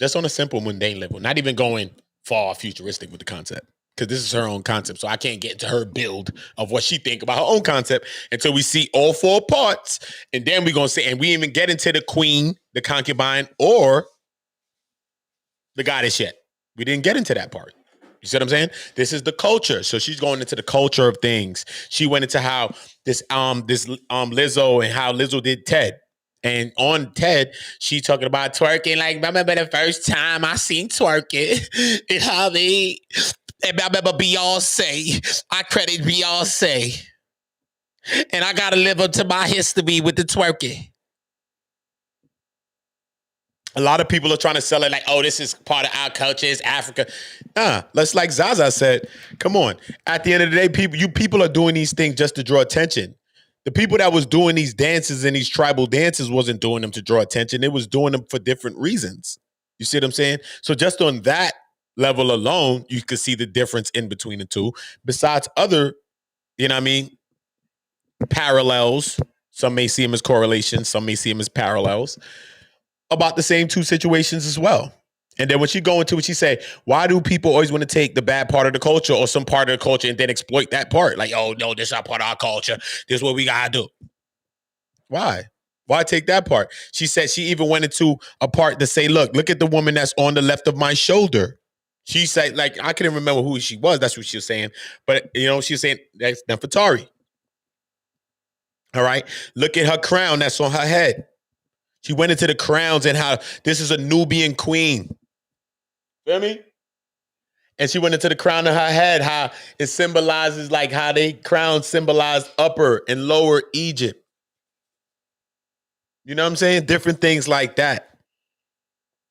Just on a simple mundane level, not even going far futuristic with the concept, because this is her own concept. So I can't get into her build of what she think about her own concept until we see all four parts. And then we're going to say, and we even get into the queen, the concubine, or the goddess yet. We didn't get into that part. You see what I'm saying? This is the culture. So she's going into the culture of things. She went into how this Lizzo and how Lizzo did Ted. And on TED, she talking about twerking. Like, I remember the first time I seen twerking. And how I remember Beyonce. I credit Beyonce. And I got to live up to my history with the twerking. A lot of people are trying to sell it like, oh, this is part of our culture. It's Africa. Let's, like ZAZA said, come on. At the end of the day, people are doing these things just to draw attention. The people that was doing these dances and these tribal dances wasn't doing them to draw attention. It was doing them for different reasons. You see what I'm saying? So just on that level alone, you could see the difference in between the two. Besides other, parallels, Some may see them as correlations. Some may see them as parallels about the same two situations as well. And then when she go into it, she say, why do people always want to take the bad part of the culture or some part of the culture and then exploit that part? Like, oh, no, this is not part of our culture. This is what we got to do. Why? Why take that part? She said she even went into a part to say, look at the woman that's on the left of my shoulder. She said, like, I couldn't remember who she was. That's what she was saying. But, you know, she was saying, that's Nefertari. All right. Look at her crown that's on her head. She went into the crowns and how this is a Nubian queen. Feel me? And she went into the crown of her head, how it symbolizes like how they crown symbolized upper and lower Egypt. You know what I'm saying? Different things like that.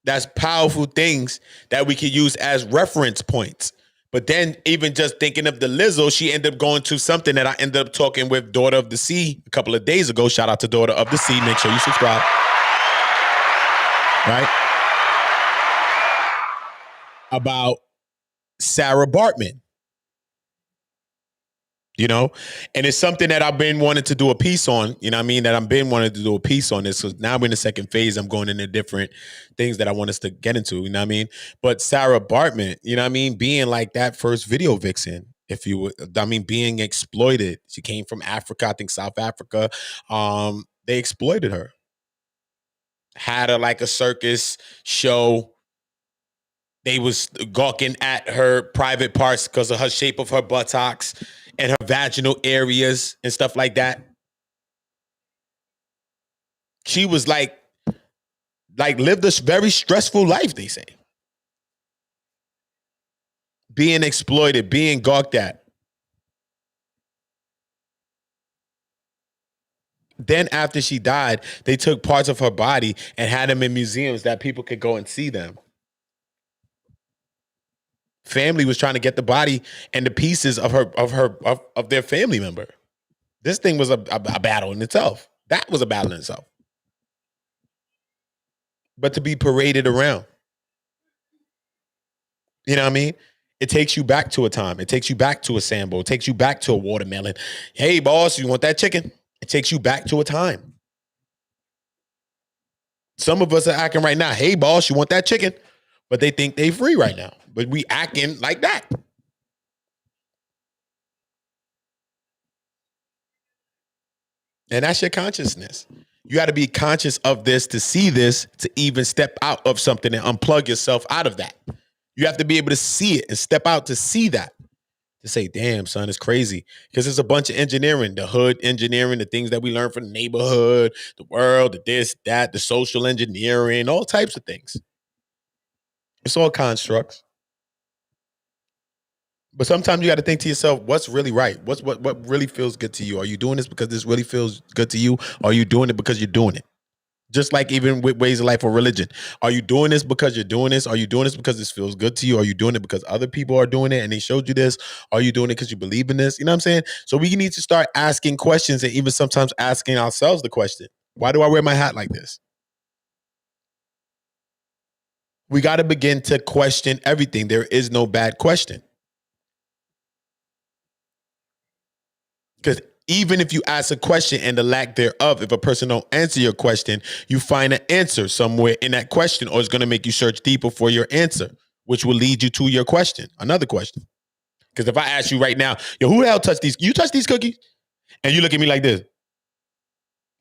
That's powerful things that we can use as reference points. But then even just thinking of the Lizzo, she ended up going to something that I ended up talking with Daughter of the Sea a couple of days ago. Shout out to Daughter of the Sea. Make sure you subscribe. Right? About Sarah Bartman. You know, and it's something that I've been wanting to do a piece on, you know what I mean? That I've been wanting to do a piece on this. So now we're in the second phase. I'm going into different things that I want us to get into, you know what I mean? But Sarah Bartman, you know what I mean? Being like that first video vixen, if you would, I mean, being exploited. She came from Africa, I think South Africa. They exploited her. Had her like a circus show. They was gawking at her private parts because of her shape of her buttocks and her vaginal areas and stuff like that. She was like lived a very stressful life, they say. Being exploited, being gawked at. Then after she died, they took parts of her body and had them in museums that people could go and see them. Family was trying to get the body and the pieces of their family member. This thing was a battle in itself. That was a battle in itself. But to be paraded around, you know what I mean? It takes you back to a time. It takes you back to a Sambo. It takes you back to a watermelon. Hey, boss, you want that chicken? It takes you back to a time. Some of us are acting right now. Hey, boss, you want that chicken? But they think they free right now. But we acting like that. And that's your consciousness. You got to be conscious of this to see this, to even step out of something and unplug yourself out of that. You have to be able to see it and step out to see that. To say, damn, son, it's crazy. Because it's a bunch of engineering, the hood engineering, the things that we learn from the neighborhood, the world, the this, that, the social engineering, all types of things. It's all constructs. But sometimes you got to think to yourself, what's really right? What really feels good to you? Are you doing this because this really feels good to you? Or are you doing it because you're doing it? Just like even with ways of life or religion. Are you doing this because you're doing this? Are you doing this because this feels good to you? Are you doing it because other people are doing it and they showed you this? Are you doing it because you believe in this? You know what I'm saying? So we need to start asking questions and even sometimes asking ourselves the question, why do I wear my hat like this? We got to begin to question everything. There is no bad question. Because even if you ask a question and the lack thereof, if a person don't answer your question, you find an answer somewhere in that question, or it's going to make you search deeper for your answer, which will lead you to your question, another question. Because if I ask you right now, yo, who the hell touched these? You touch these cookies? And you look at me like this,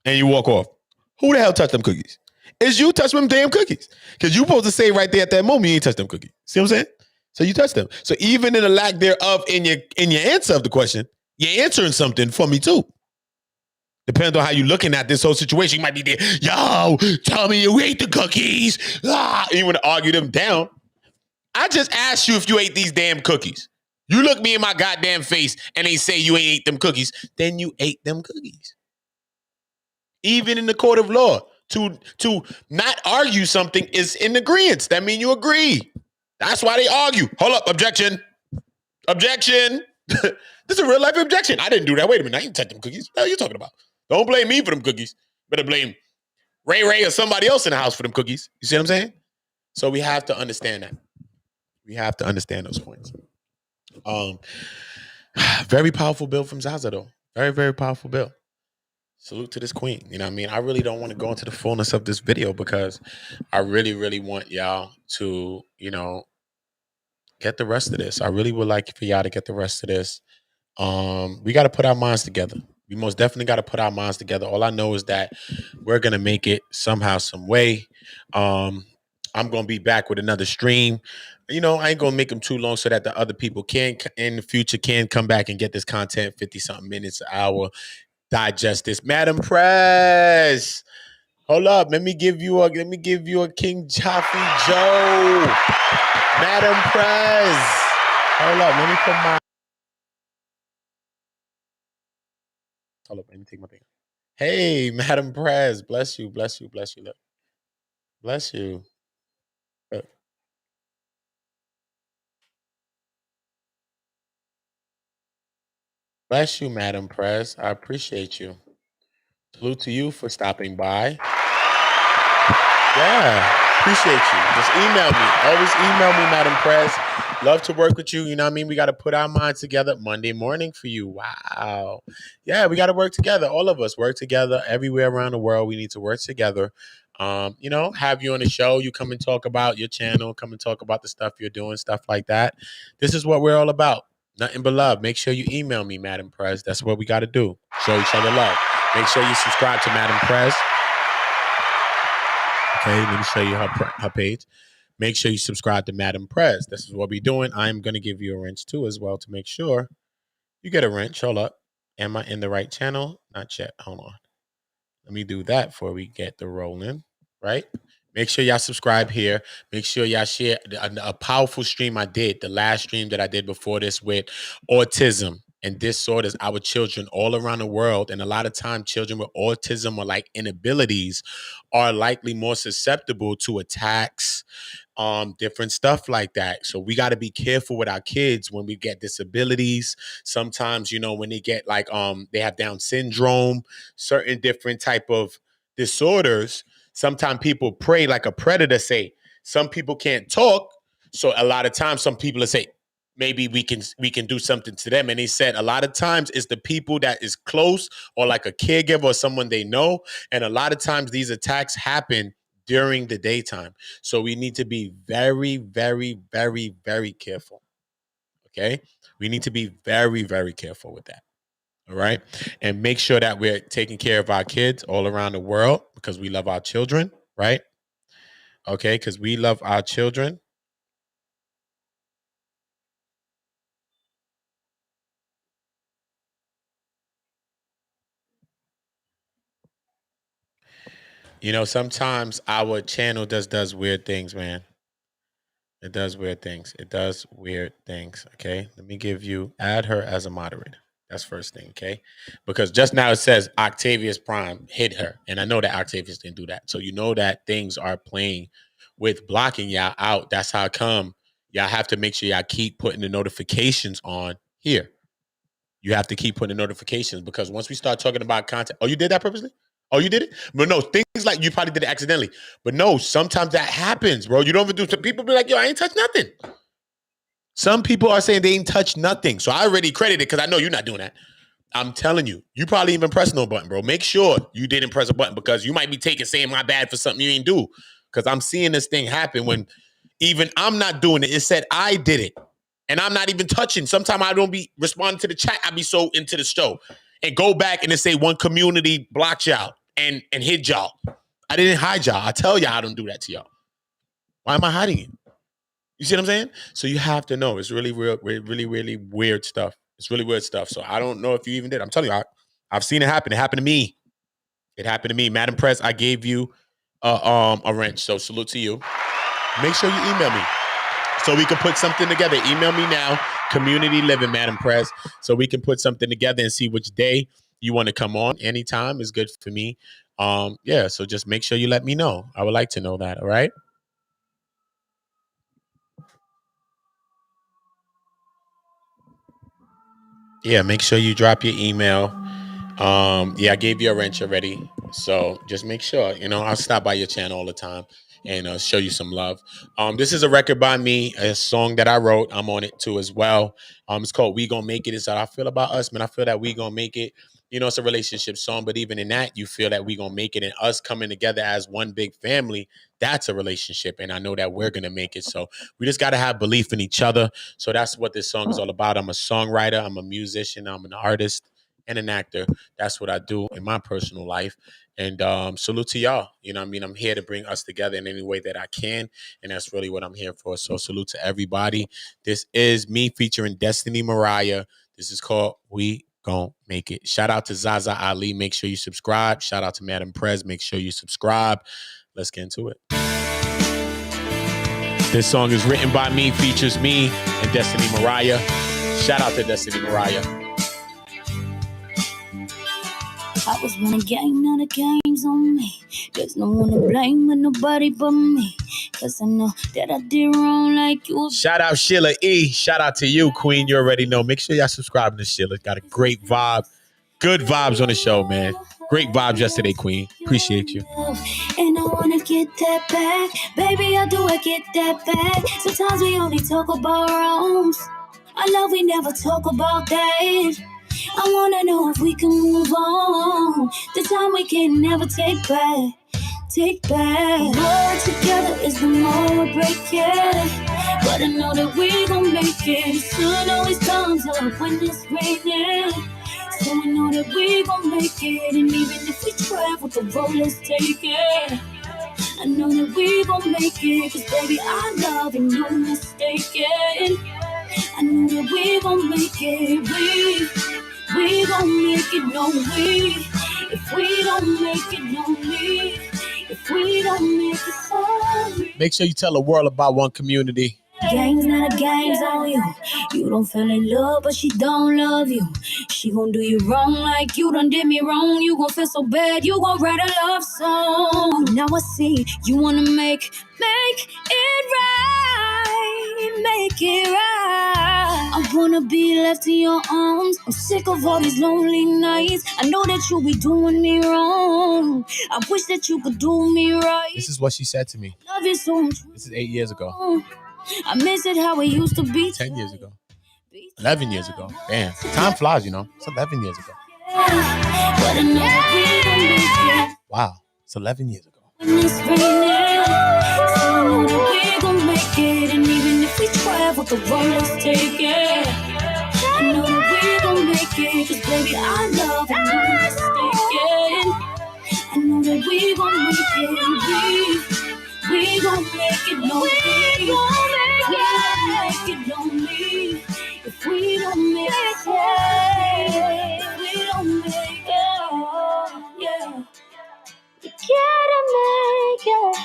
and you walk off. Who the hell touched them cookies? It's you touch them damn cookies. Because you supposed to say right there at that moment, you ain't touch them cookies. See what I'm saying? So you touch them. So even in the lack thereof in your answer of the question, you're answering something for me too. Depends on how you're looking at this whole situation. You might be there, yo, tell me you ate the cookies. And you want to argue them down. I just asked you if you ate these damn cookies. You look me in my goddamn face and they say you ain't ate them cookies. Then you ate them cookies. Even in the court of law, to not argue something is in agreement. That means you agree. That's why they argue. Hold up, objection. Objection. This is a real life objection. I didn't do that. Wait a minute. I didn't touch them cookies. What are you talking about? Don't blame me for them cookies. Better blame Ray or somebody else in the house for them cookies. You see what I'm saying? So we have to understand that. We have to understand those points. Very powerful bill from ZAZA, though. Very, very powerful bill. Salute to this queen. You know what I mean? I really don't want to go into the fullness of this video because I really, really want y'all to, get the rest of this. I really would like for y'all to get the rest of this. We got to put our minds together. We most definitely got to put our minds together. All I know is that we're gonna make it somehow, some way. I'm gonna be back with another stream. I ain't gonna make them too long so that the other people can in the future can come back and get this content 50 something minutes an hour, digest this. Madam Press, hold up. Let me give you a King Jaffe Joe. Madam Press. Hold up. Let me put my hold up. Let me take my thing. Hey, Madam Press. Bless you. Bless you. Bless you. Look. Bless you. Look. Bless you, Madam Press. I appreciate you. Salute to you for stopping by. Yeah, appreciate you. Just email me. Always email me, Madam Press. Love to work with you. You know what I mean? We got to put our minds together Monday morning for you. Wow. Yeah, we got to work together. All of us work together everywhere around the world. We need to work together. Have you on the show. You come and talk about your channel, come and talk about the stuff you're doing, stuff like that. This is what we're all about. Nothing but love. Make sure you email me, Madam Press. That's what we got to do. Show each other love. Make sure you subscribe to Madam Press. Okay, let me show you her page. Make sure you subscribe to Madam Press. This is what we're doing. I'm going to give you a wrench too as well to make sure you get a wrench. Hold up. Am I in the right channel? Not yet. Hold on. Let me do that before we get the rolling, right? Make sure y'all subscribe here. Make sure y'all share a powerful stream I did, the last stream that I did before this with autism and disorders, our children all around the world. And a lot of times children with autism or like inabilities are likely more susceptible to attacks, different stuff like that. So we got to be careful with our kids when we get disabilities. Sometimes, when they get like they have Down syndrome, certain different type of disorders. Sometimes people pray like a predator say. Some people can't talk, so a lot of times some people will say maybe we can do something to them. And they said a lot of times it's the people that is close or like a caregiver or someone they know. And a lot of times these attacks happen during the daytime. So we need to be very, very, very, very careful. Okay? We need to be very, very careful with that. All right? And make sure that we're taking care of our kids all around the world because we love our children, right? Okay? Because we love our children. Sometimes our channel does weird things, man. It does weird things. It does weird things. Okay. Let me add her as a moderator. That's first thing. Okay. Because just now it says Octavius Prime hit her. And I know that Octavius didn't do that. So you know that things are playing with blocking y'all out. That's how come y'all have to make sure y'all keep putting the notifications on here. You have to keep putting the notifications because once we start talking about content, oh, you did that purposely? Oh, you did it? But no, things like you probably did it accidentally. But no, sometimes that happens, bro. You don't even do. Some people be like, yo, I ain't touched nothing. Some people are saying they ain't touched nothing. So I already credited because I know you're not doing that. I'm telling you, you probably even pressed no button, bro. Make sure you didn't press a button because you might be saying my bad for something you ain't do. Because I'm seeing this thing happen when even I'm not doing it. It said I did it. And I'm not even touching. Sometimes I don't be responding to the chat. I be so into the show. And go back and it say one community blocked y'all and hid y'all. I didn't hide y'all. I tell y'all I don't do that to y'all. Why am I hiding it? You see what I'm saying? So you have to know. It's really real, really, really weird stuff. It's really weird stuff. So I don't know if you even did. I'm telling you, I've seen it happen. It happened to me. It happened to me. Madam Press, I gave you a wrench. So salute to you. Make sure you email me so we can put something together. Email me now, Community Living, Madam Press, so we can put something together and see which day you want to come on. Anytime is good for me. So just make sure you let me know. I would like to know that, all right? Yeah, make sure you drop your email. I gave you a wrench already. So just make sure, I'll stop by your channel all the time and show you some love. This is a record by me, a song that I wrote. I'm on it too as well. It's called We Gonna Make It. It's how I feel about us, man. I feel that we gonna make it. you know, it's a relationship song, but even in that, you feel that we gonna make it, and us coming together as one big family, that's a relationship. And I know that we're gonna make it. So we just gotta have belief in each other. So that's what this song is all about. I'm a songwriter, I'm a musician, I'm an artist, and an actor. That's what I do in my personal life. And salute to y'all. You know what I mean? I'm here to bring us together in any way that I can. And that's really what I'm here for. So salute to everybody. This is me featuring Destiny Mariah. This is called We Gon' Make It. Shout out to ZAZA Ali. Make sure you subscribe. Shout out to Madam Prez. Make sure you subscribe. Let's get into it. This song is written by me, features me and Destiny Mariah. Shout out to Destiny Mariah. I was running game, now the game's on me. There's no one to blame but nobody but me. Cause I know that I did wrong like you. Shout out Sheila E. Shout out to you, Queen. You already know. Make sure y'all subscribe to Sheila. Got a great vibe. Good vibes on the show, man. Great vibes yesterday, Queen. Appreciate you. And I wanna get that back. Baby, I get that back. Sometimes we only talk about wrongs. I love we never talk about that. I wanna know if we can move on. The time we can never take back. Take back. The more together is the more we break it. But I know that we gon' make it. The sun always comes up when it's raining. So I know that we gon' make it. And even if we travel the road, let's take it. I know that we gon' make it. Cause baby, I love and no mistaken. I know that we gon' make it. We gon' make it, no we. If we don't make it, no me. If we don't make it, sorry. Make sure you tell the world about one community. Game's not a game's on you. You don't feel in love, but she don't love you. She gon' do you wrong like you done did me wrong. You gon' feel so bad, you gon' write a love song. Now I see you wanna make it right. Make it right. I wanna be left in your arms. I'm sick of all these lonely nights. I know that you be doing me wrong. I wish that you could do me right. This is what she said to me. Love you so much. This is 8 years ago. I miss it how it used to be. 10 years ago. 11 years ago. Damn. Time flies, you know. It's 11 years ago. Wow. It's 11 years ago. When it's raining, so I know that we gon' make it. And even if we travel the road, let's take it. I know that we gon' make it. Cause baby, I love and no mistaken. I know that we gon' make it. We gon' make it, no we gon' make it, no me. If we don't make it, if we don't make it, yeah. You gotta make it.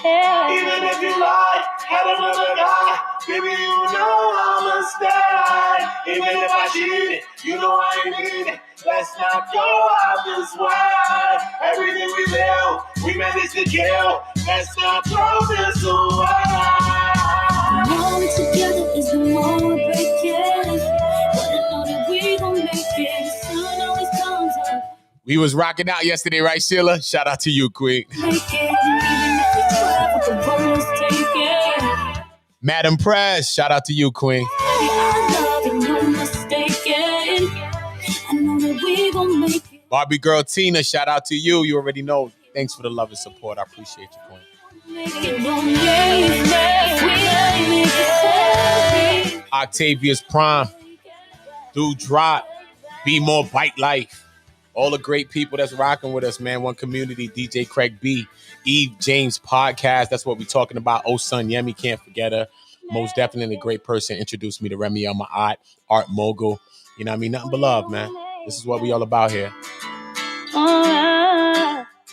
Even if you lie, had another guy, baby, you know I'ma stay. Even if I cheated, you know I ain't need it. Let's not go out this way. Everything we build, we managed to kill. Let's not throw this away. The more we together is the more we break it. But I know that we gon' make it. The sun always comes up. We was rocking out yesterday, right, Sheila? Shout out to you, Queen. Make it. And even if we travel the road, let's take it. Madam Prez, shout out to you, Queen. I love and no mistaken. I know that we gon' make it. Barbie girl Tina, shout out to you. You already know. Thanks for the love and support. I appreciate you, Queen. Octavia's Prime, Dude Drop, Be More Bite Life. All the great people that's rocking with us, man. One Community, DJ Craig B, Eve James Podcast. That's what we're talking about. Oh, son, Yemi, can't forget her. Most definitely a great person. Introduced me to Remy El Ma'at, Art Mogul. You know what I mean? Nothing but love, man. This is what we all about here.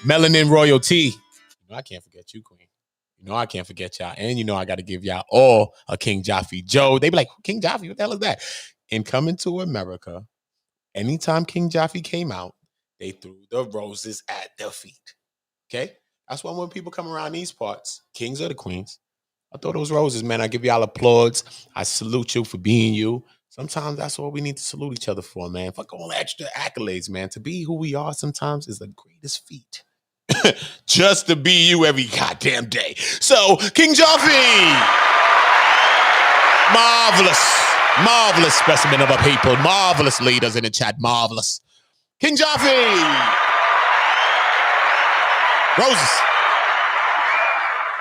Melanin Royalty. You know I can't forget you, Queen. You know I can't forget y'all. And you know I got to give y'all all a King Jaffe Joe. They be like, King Jaffe, what the hell is that? In Coming to America, anytime King Jaffe came out, they threw the roses at their feet. Okay? That's why when people come around these parts, kings or the queens, I throw those roses, man. I give y'all applause. I salute you for being you. Sometimes that's what we need to salute each other for, man. Fuck all extra accolades, man. To be who we are sometimes is the greatest feat. Just to be you every goddamn day. So, King Jaffe! Marvelous. Marvelous specimen of a people. Marvelous leaders in the chat. Marvelous. King Jaffe. Roses.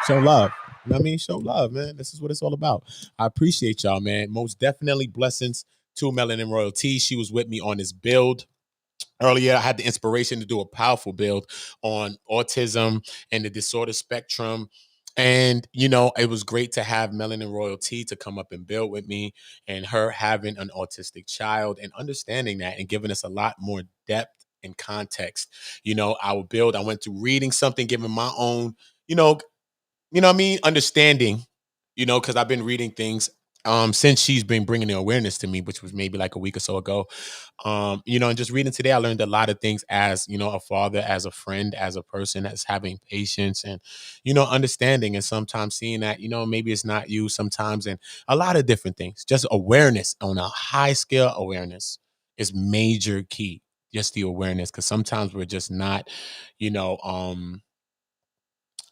Show love. You know what I mean? Show love, man. This is what it's all about. I appreciate y'all, man. Most definitely blessings to Melanin Royalty. She was with me on this build. Earlier, I had the inspiration to do a powerful build on autism and the disorder spectrum. And, you know, it was great to have Melanin Royalty to come up and build with me, and her having an autistic child and understanding that and giving us a lot more depth and context. You know, our build, I went through reading something, giving my own, you know what I mean, understanding, you know, because I've been reading things since she's been bringing the awareness to me, which was maybe like a week or so ago. You know, and just reading today, I learned a lot of things as, you know, a father, as a friend, as a person that's having patience and, you know, understanding, and sometimes seeing that, you know, maybe it's not you sometimes, and a lot of different things. Just awareness on a high scale. Awareness is major key. Just the awareness, because sometimes we're just not, you know,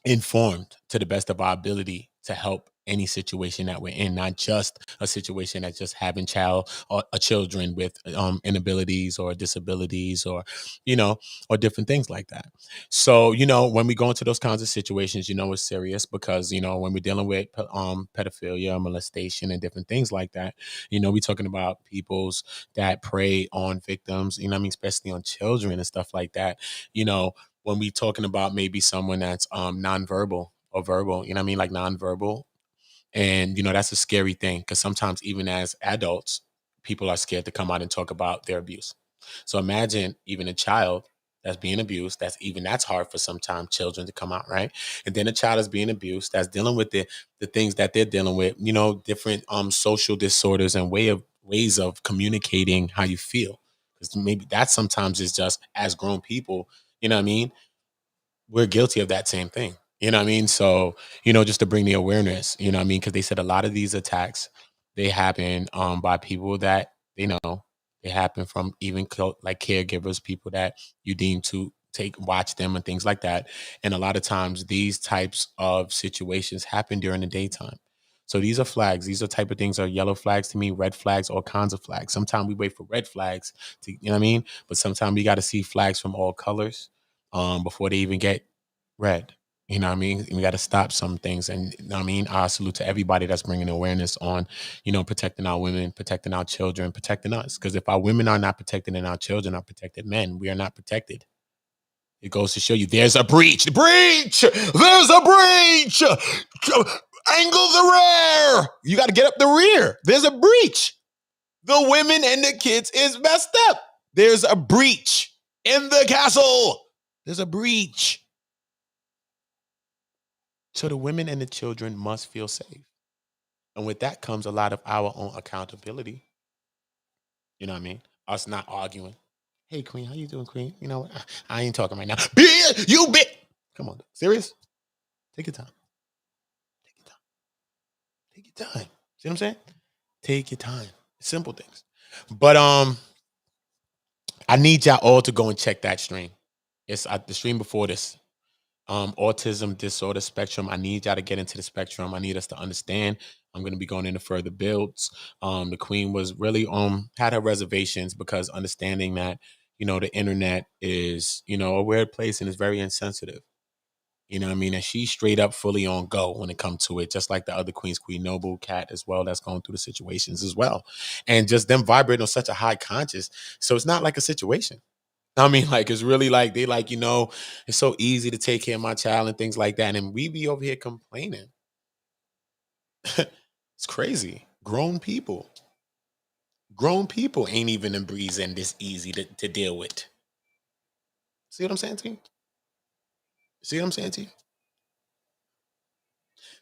informed to the best of our ability to help any situation that we're in, not just a situation that's just having child or children with inabilities or disabilities, or, you know, or different things like that. So, you know, when we go into those kinds of situations, you know, it's serious, because, you know, when we're dealing with pedophilia, molestation, and different things like that, you know, we're talking about peoples that prey on victims, you know what I mean, especially on children and stuff like that. You know, when we talking about maybe someone that's nonverbal or verbal, you know what I mean, like nonverbal. And, you know, that's a scary thing, because sometimes even as adults, people are scared to come out and talk about their abuse. So imagine even a child that's being abused, that's hard for sometimes children to come out, right? And then a child is being abused, that's dealing with the things that they're dealing with, you know, different social disorders and ways of communicating how you feel. Because maybe that sometimes is just, as grown people, you know what I mean, we're guilty of that same thing. You know what I mean? So, you know, just to bring the awareness, you know what I mean? Because they said a lot of these attacks, they happen by people that, you know, they happen from even like caregivers, people that you deem to watch them and things like that. And a lot of times these types of situations happen during the daytime. So these are flags. These are type of things are yellow flags to me, red flags, all kinds of flags. Sometimes we wait for red flags to, you know what I mean? But sometimes we got to see flags from all colors before they even get read. You know what I mean? We got to stop some things. And you know what I mean, I salute to everybody that's bringing awareness on, you know, protecting our women, protecting our children, protecting us. Because if our women are not protected and our children are protected, men, we are not protected. It goes to show you there's a breach. Breach! There's a breach! Angle the rear! You got to get up the rear. There's a breach. The women and the kids is messed up. There's a breach in the castle. There's a breach. So the women and the children must feel safe. And with that comes a lot of our own accountability. You know what I mean? Us not arguing. Hey, Queen, how you doing, Queen? You know what? I ain't talking right now. You bit. Come on. Serious? Take your time. Take your time. Take your time. See what I'm saying? Take your time. Simple things. But I need y'all all to go and check that stream. It's the stream before this. Autism disorder spectrum. I need y'all to get into the spectrum. I need us to understand. I'm going to be going into further builds. The Queen was really had her reservations, because understanding that, you know, the internet is, you know, a weird place and it's very insensitive. You know what I mean? And she's straight up fully on go when it comes to it, just like the other queens, Queen Noble, Cat as well, that's going through the situations as well. And just them vibrating on such a high conscious. So it's not like a situation. I mean, like, it's really like, they like, you know, it's so easy to take care of my child and things like that. And we be over here complaining. It's crazy. Grown people ain't even in breezing this easy to deal with. See what I'm saying to you? See what I'm saying to you?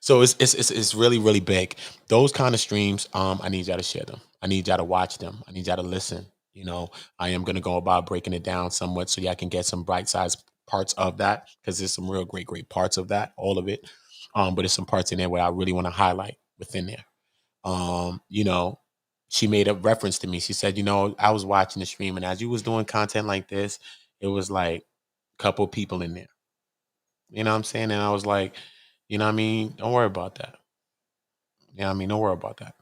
So it's really, really big. Those kind of streams, I need y'all to share them. I need y'all to watch them. I need y'all to listen. You know, I am going to go about breaking it down somewhat so y'all can get some bite sized parts of that, because there's some real great parts of that, all of it. But there's some parts in there where I really want to highlight within there. You know, she made a reference to me. She said, you know, I was watching the stream, and as you was doing content like this, it was like a couple people in there. You know what I'm saying? And I was like, you know what I mean? Don't worry about that. You know what I mean? Don't worry about that.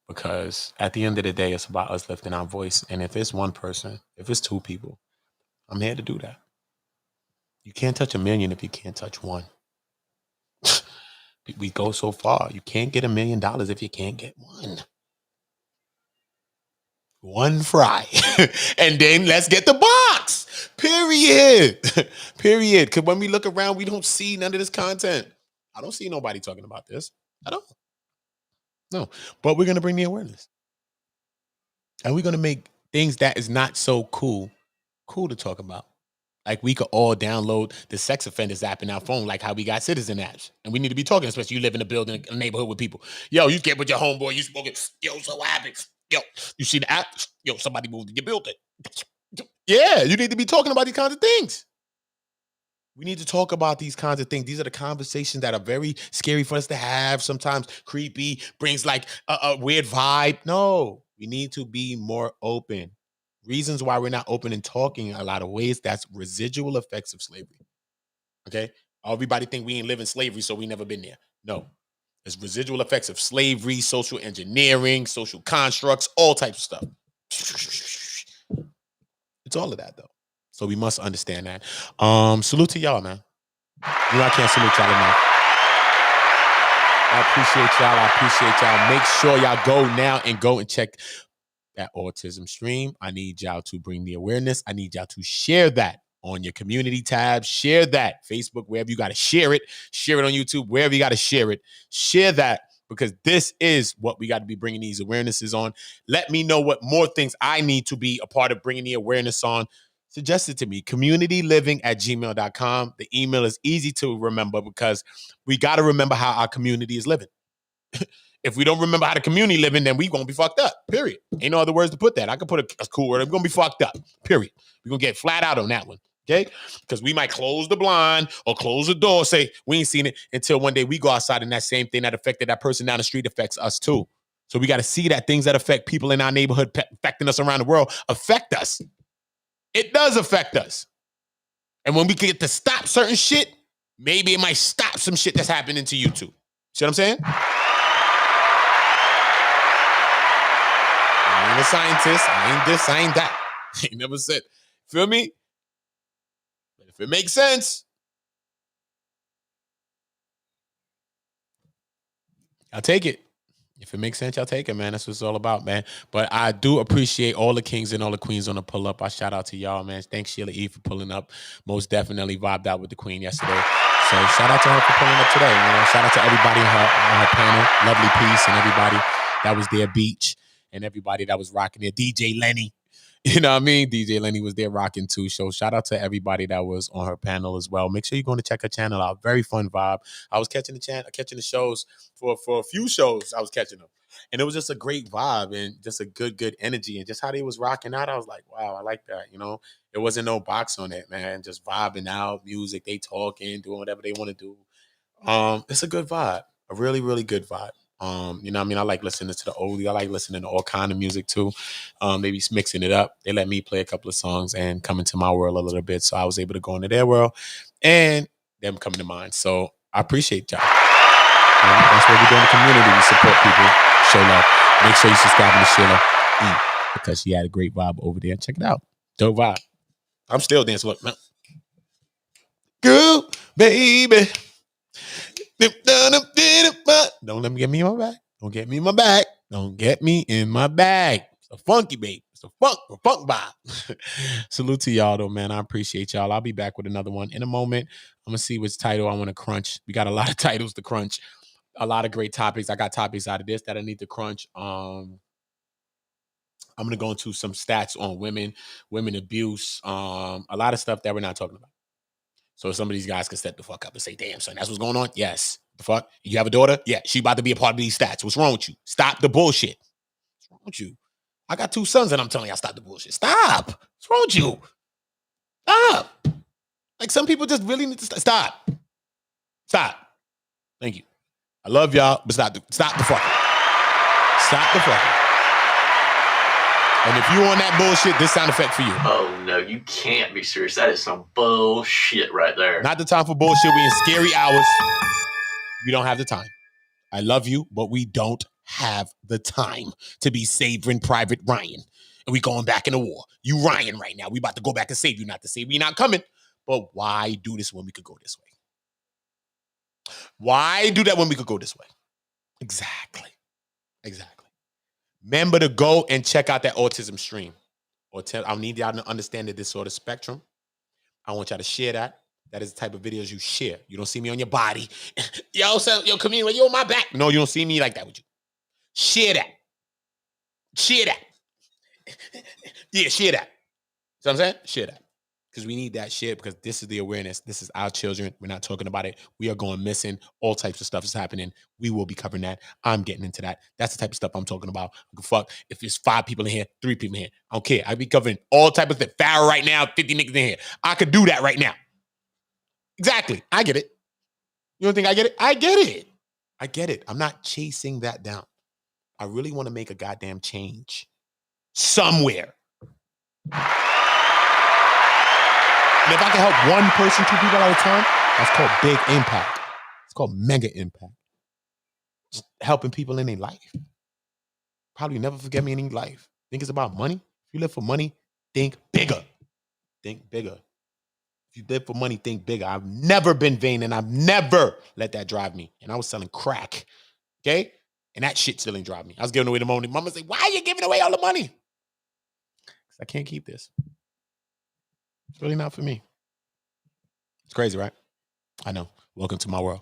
Because at the end of the day, it's about us lifting our voice. And if it's one person, if it's two people, I'm here to do that. You can't touch 1 million if you can't touch one. We go so far. You can't get $1 million if you can't get one. One fry. And then let's get the box. Period. Period. Because when we look around, we don't see none of this content. I don't see nobody talking about this. I don't. No. But we're going to bring the awareness. And we're going to make things that is not so cool to talk about. Like we could all download the sex offenders app in our phone, like how we got citizen apps. And we need to be talking, especially you live in a building, a neighborhood with people. Yo, you get with your homeboy, you smoking. Yo, so what happens? Yo, you see the app? Yo, somebody moved in your building. Yeah, you need to be talking about these kinds of things. We need to talk about these kinds of things. These are the conversations that are very scary for us to have. Sometimes creepy, brings like a weird vibe. No, we need to be more open. Reasons why we're not open and talking in a lot of ways, that's residual effects of slavery. Okay? Everybody think we ain't living slavery, so we never been there. No. It's residual effects of slavery, social engineering, social constructs, all types of stuff. It's all of that, though. So we must understand that. Salute to y'all, man. You know I can't salute y'all enough. I appreciate y'all. Make sure y'all go now and go and check that autism stream. I need y'all to bring the awareness. I need y'all to share that on your community tab. Share that. Facebook, wherever you got to share it. Share it on YouTube, wherever you got to share it. Share that, because this is what we got to be bringing these awarenesses on. Let me know what more things I need to be a part of bringing the awareness on. Suggest it to me, communityliving@gmail.com. The email is easy to remember because we got to remember how our community is living. If we don't remember how the community living, then we gonna be fucked up. Period. Ain't no other words to put that. I could put a cool word. We're gonna be fucked up. Period. We're gonna get flat out on that one. Okay? Because we might close the blind or close the door, say we ain't seen it until one day we go outside and that same thing that affected that person down the street affects us too. So we got to see that things that affect people in our neighborhood, affecting us around the world, affect us. It does affect us. And when we get to stop certain shit, maybe it might stop some shit that's happening to you too. See what I'm saying? I ain't a scientist. I ain't this, I ain't that. I ain't never said, feel me? But if it makes sense, I'll take it. If it makes sense, y'all take it, man. That's what it's all about, man. But I do appreciate all the kings and all the queens on the pull up. I shout out to y'all, man. Thanks, Sheila E, for pulling up. Most definitely vibed out with the queen yesterday. So shout out to her for pulling up today. You know? Shout out to everybody on her panel. Lovely Peace and everybody that was there, Beach, and everybody that was rocking there. DJ Lenny. You know what I mean? DJ Lenny was there rocking too. So shout out to everybody that was on her panel as well. Make sure you're going to check her channel out. Very fun vibe. I was catching the shows for a few shows. I was catching them. And it was just a great vibe and just a good energy. And just how they was rocking out, I was like, wow, I like that. You know, there wasn't no box on it, man. Just vibing out, music, they talking, doing whatever they want to do. It's a good vibe. A really, really good vibe. You know what I mean? I like listening to the oldie. I like listening to all kind of music too. They be mixing it up. They let me play a couple of songs and come into my world a little bit. So I was able to go into their world and them coming to mine. So I appreciate y'all. That's what we do in the community. We support people, show love. Make sure you subscribe to Sheila E, because she had a great vibe over there. Check it out. Dope vibe. I'm still dancing. Look, man. Girl, baby. Don't let me get me in my bag. Don't get me in my bag. Don't get me in my bag. It's a funky baby. It's a funk vibe. Salute to y'all though, man. I appreciate y'all. I'll be back with another one in a moment. I'm gonna see which title I want to crunch. We got a lot of titles to crunch. A lot of great topics. I got topics out of this that I need to crunch. I'm gonna go into some stats on women abuse, a lot of stuff that we're not talking about. So some of these guys can step the fuck up and say, damn, son, that's what's going on? Yes. The fuck? You have a daughter? Yeah, she about to be a part of these stats. What's wrong with you? Stop the bullshit. What's wrong with you? I got 2 sons and I'm telling y'all stop the bullshit. Stop. What's wrong with you? Stop. Like some people just really need to stop. Stop. Thank you. I love y'all, but stop the fucking. Stop the fucking. And if you on that bullshit, this sound effect for you. Oh, no, you can't be serious. That is some bullshit right there. Not the time for bullshit. We in scary hours. We don't have the time. I love you, but we don't have the time to be savoring Private Ryan and we going back in the war. You Ryan right now. We about to go back and save you, not to save you, not coming. But why do this when we could go this way? Why do that when we could go this way? Exactly. Remember to go and check out that autism stream. I need y'all to understand the disorder spectrum. I want y'all to share that. That is the type of videos you share. You don't see me on your body. Yo, comedian, you on my back. No, you don't see me like that with you. Share that. Yeah, share that. See what I'm saying? Share that. Because we need that shit, because this is the awareness. This is our children. We're not talking about it. We are going missing. All types of stuff is happening. We will be covering that. I'm getting into that. That's the type of stuff I'm talking about. Fuck, if there's 5 people in here, 3 people in here, I don't care. I be covering all type of stuff. Farrah right now, 50 niggas in here. I could do that right now. Exactly. I get it. You don't think I get it? I get it. I'm not chasing that down. I really want to make a goddamn change somewhere. And if I can help 1 person, 2 people at a time, that's called big impact. It's called mega impact. Just helping people in their life. Probably never forget me in your life. Think it's about money. If you live for money, think bigger. Think bigger. If you live for money, think bigger. I've never been vain, and I've never let that drive me. And I was selling crack, okay? And that shit still didn't drive me. I was giving away the money. Mama said, why are you giving away all the money? Because I can't keep this. It's really not for me. It's crazy, right? I know. Welcome to my world.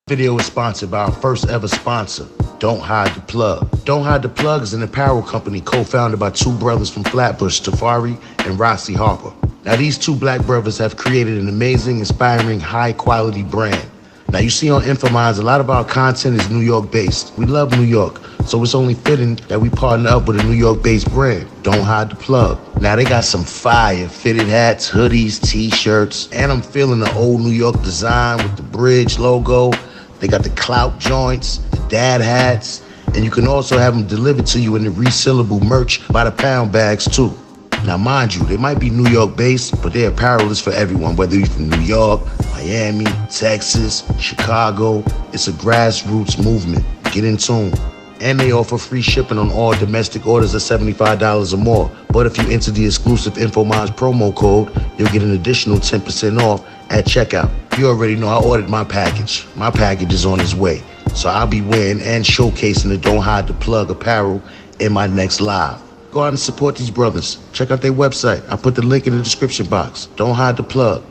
Video is sponsored by our first ever sponsor, Don't Hide the Plug. Don't Hide the Plug is an apparel company co-founded by 2 brothers from Flatbush, Tafari and Rossi Harper. Now, these 2 black brothers have created an amazing, inspiring, high-quality brand. Now, you see on Infominds, a lot of our content is New York-based. We love New York, so it's only fitting that we partner up with a New York-based brand, Don't Hide the Plug. Now, they got some fire fitted hats, hoodies, T-shirts, and I'm feeling the old New York design with the bridge logo. They got the clout joints, the dad hats, and you can also have them delivered to you in the resealable merch by the pound bags, too. Now, mind you, they might be New York-based, but their apparel is for everyone, whether you're from New York, Miami, Texas, Chicago. It's a grassroots movement. Get in tune. And they offer free shipping on all domestic orders of $75 or more. But if you enter the exclusive Infominds promo code, you'll get an additional 10% off at checkout. You already know I ordered my package. My package is on its way. So I'll be wearing and showcasing the Don't Hide the Plug apparel in my next live. Go out and support these brothers. Check out their website. I put the link in the description box. Don't Hide the Plug.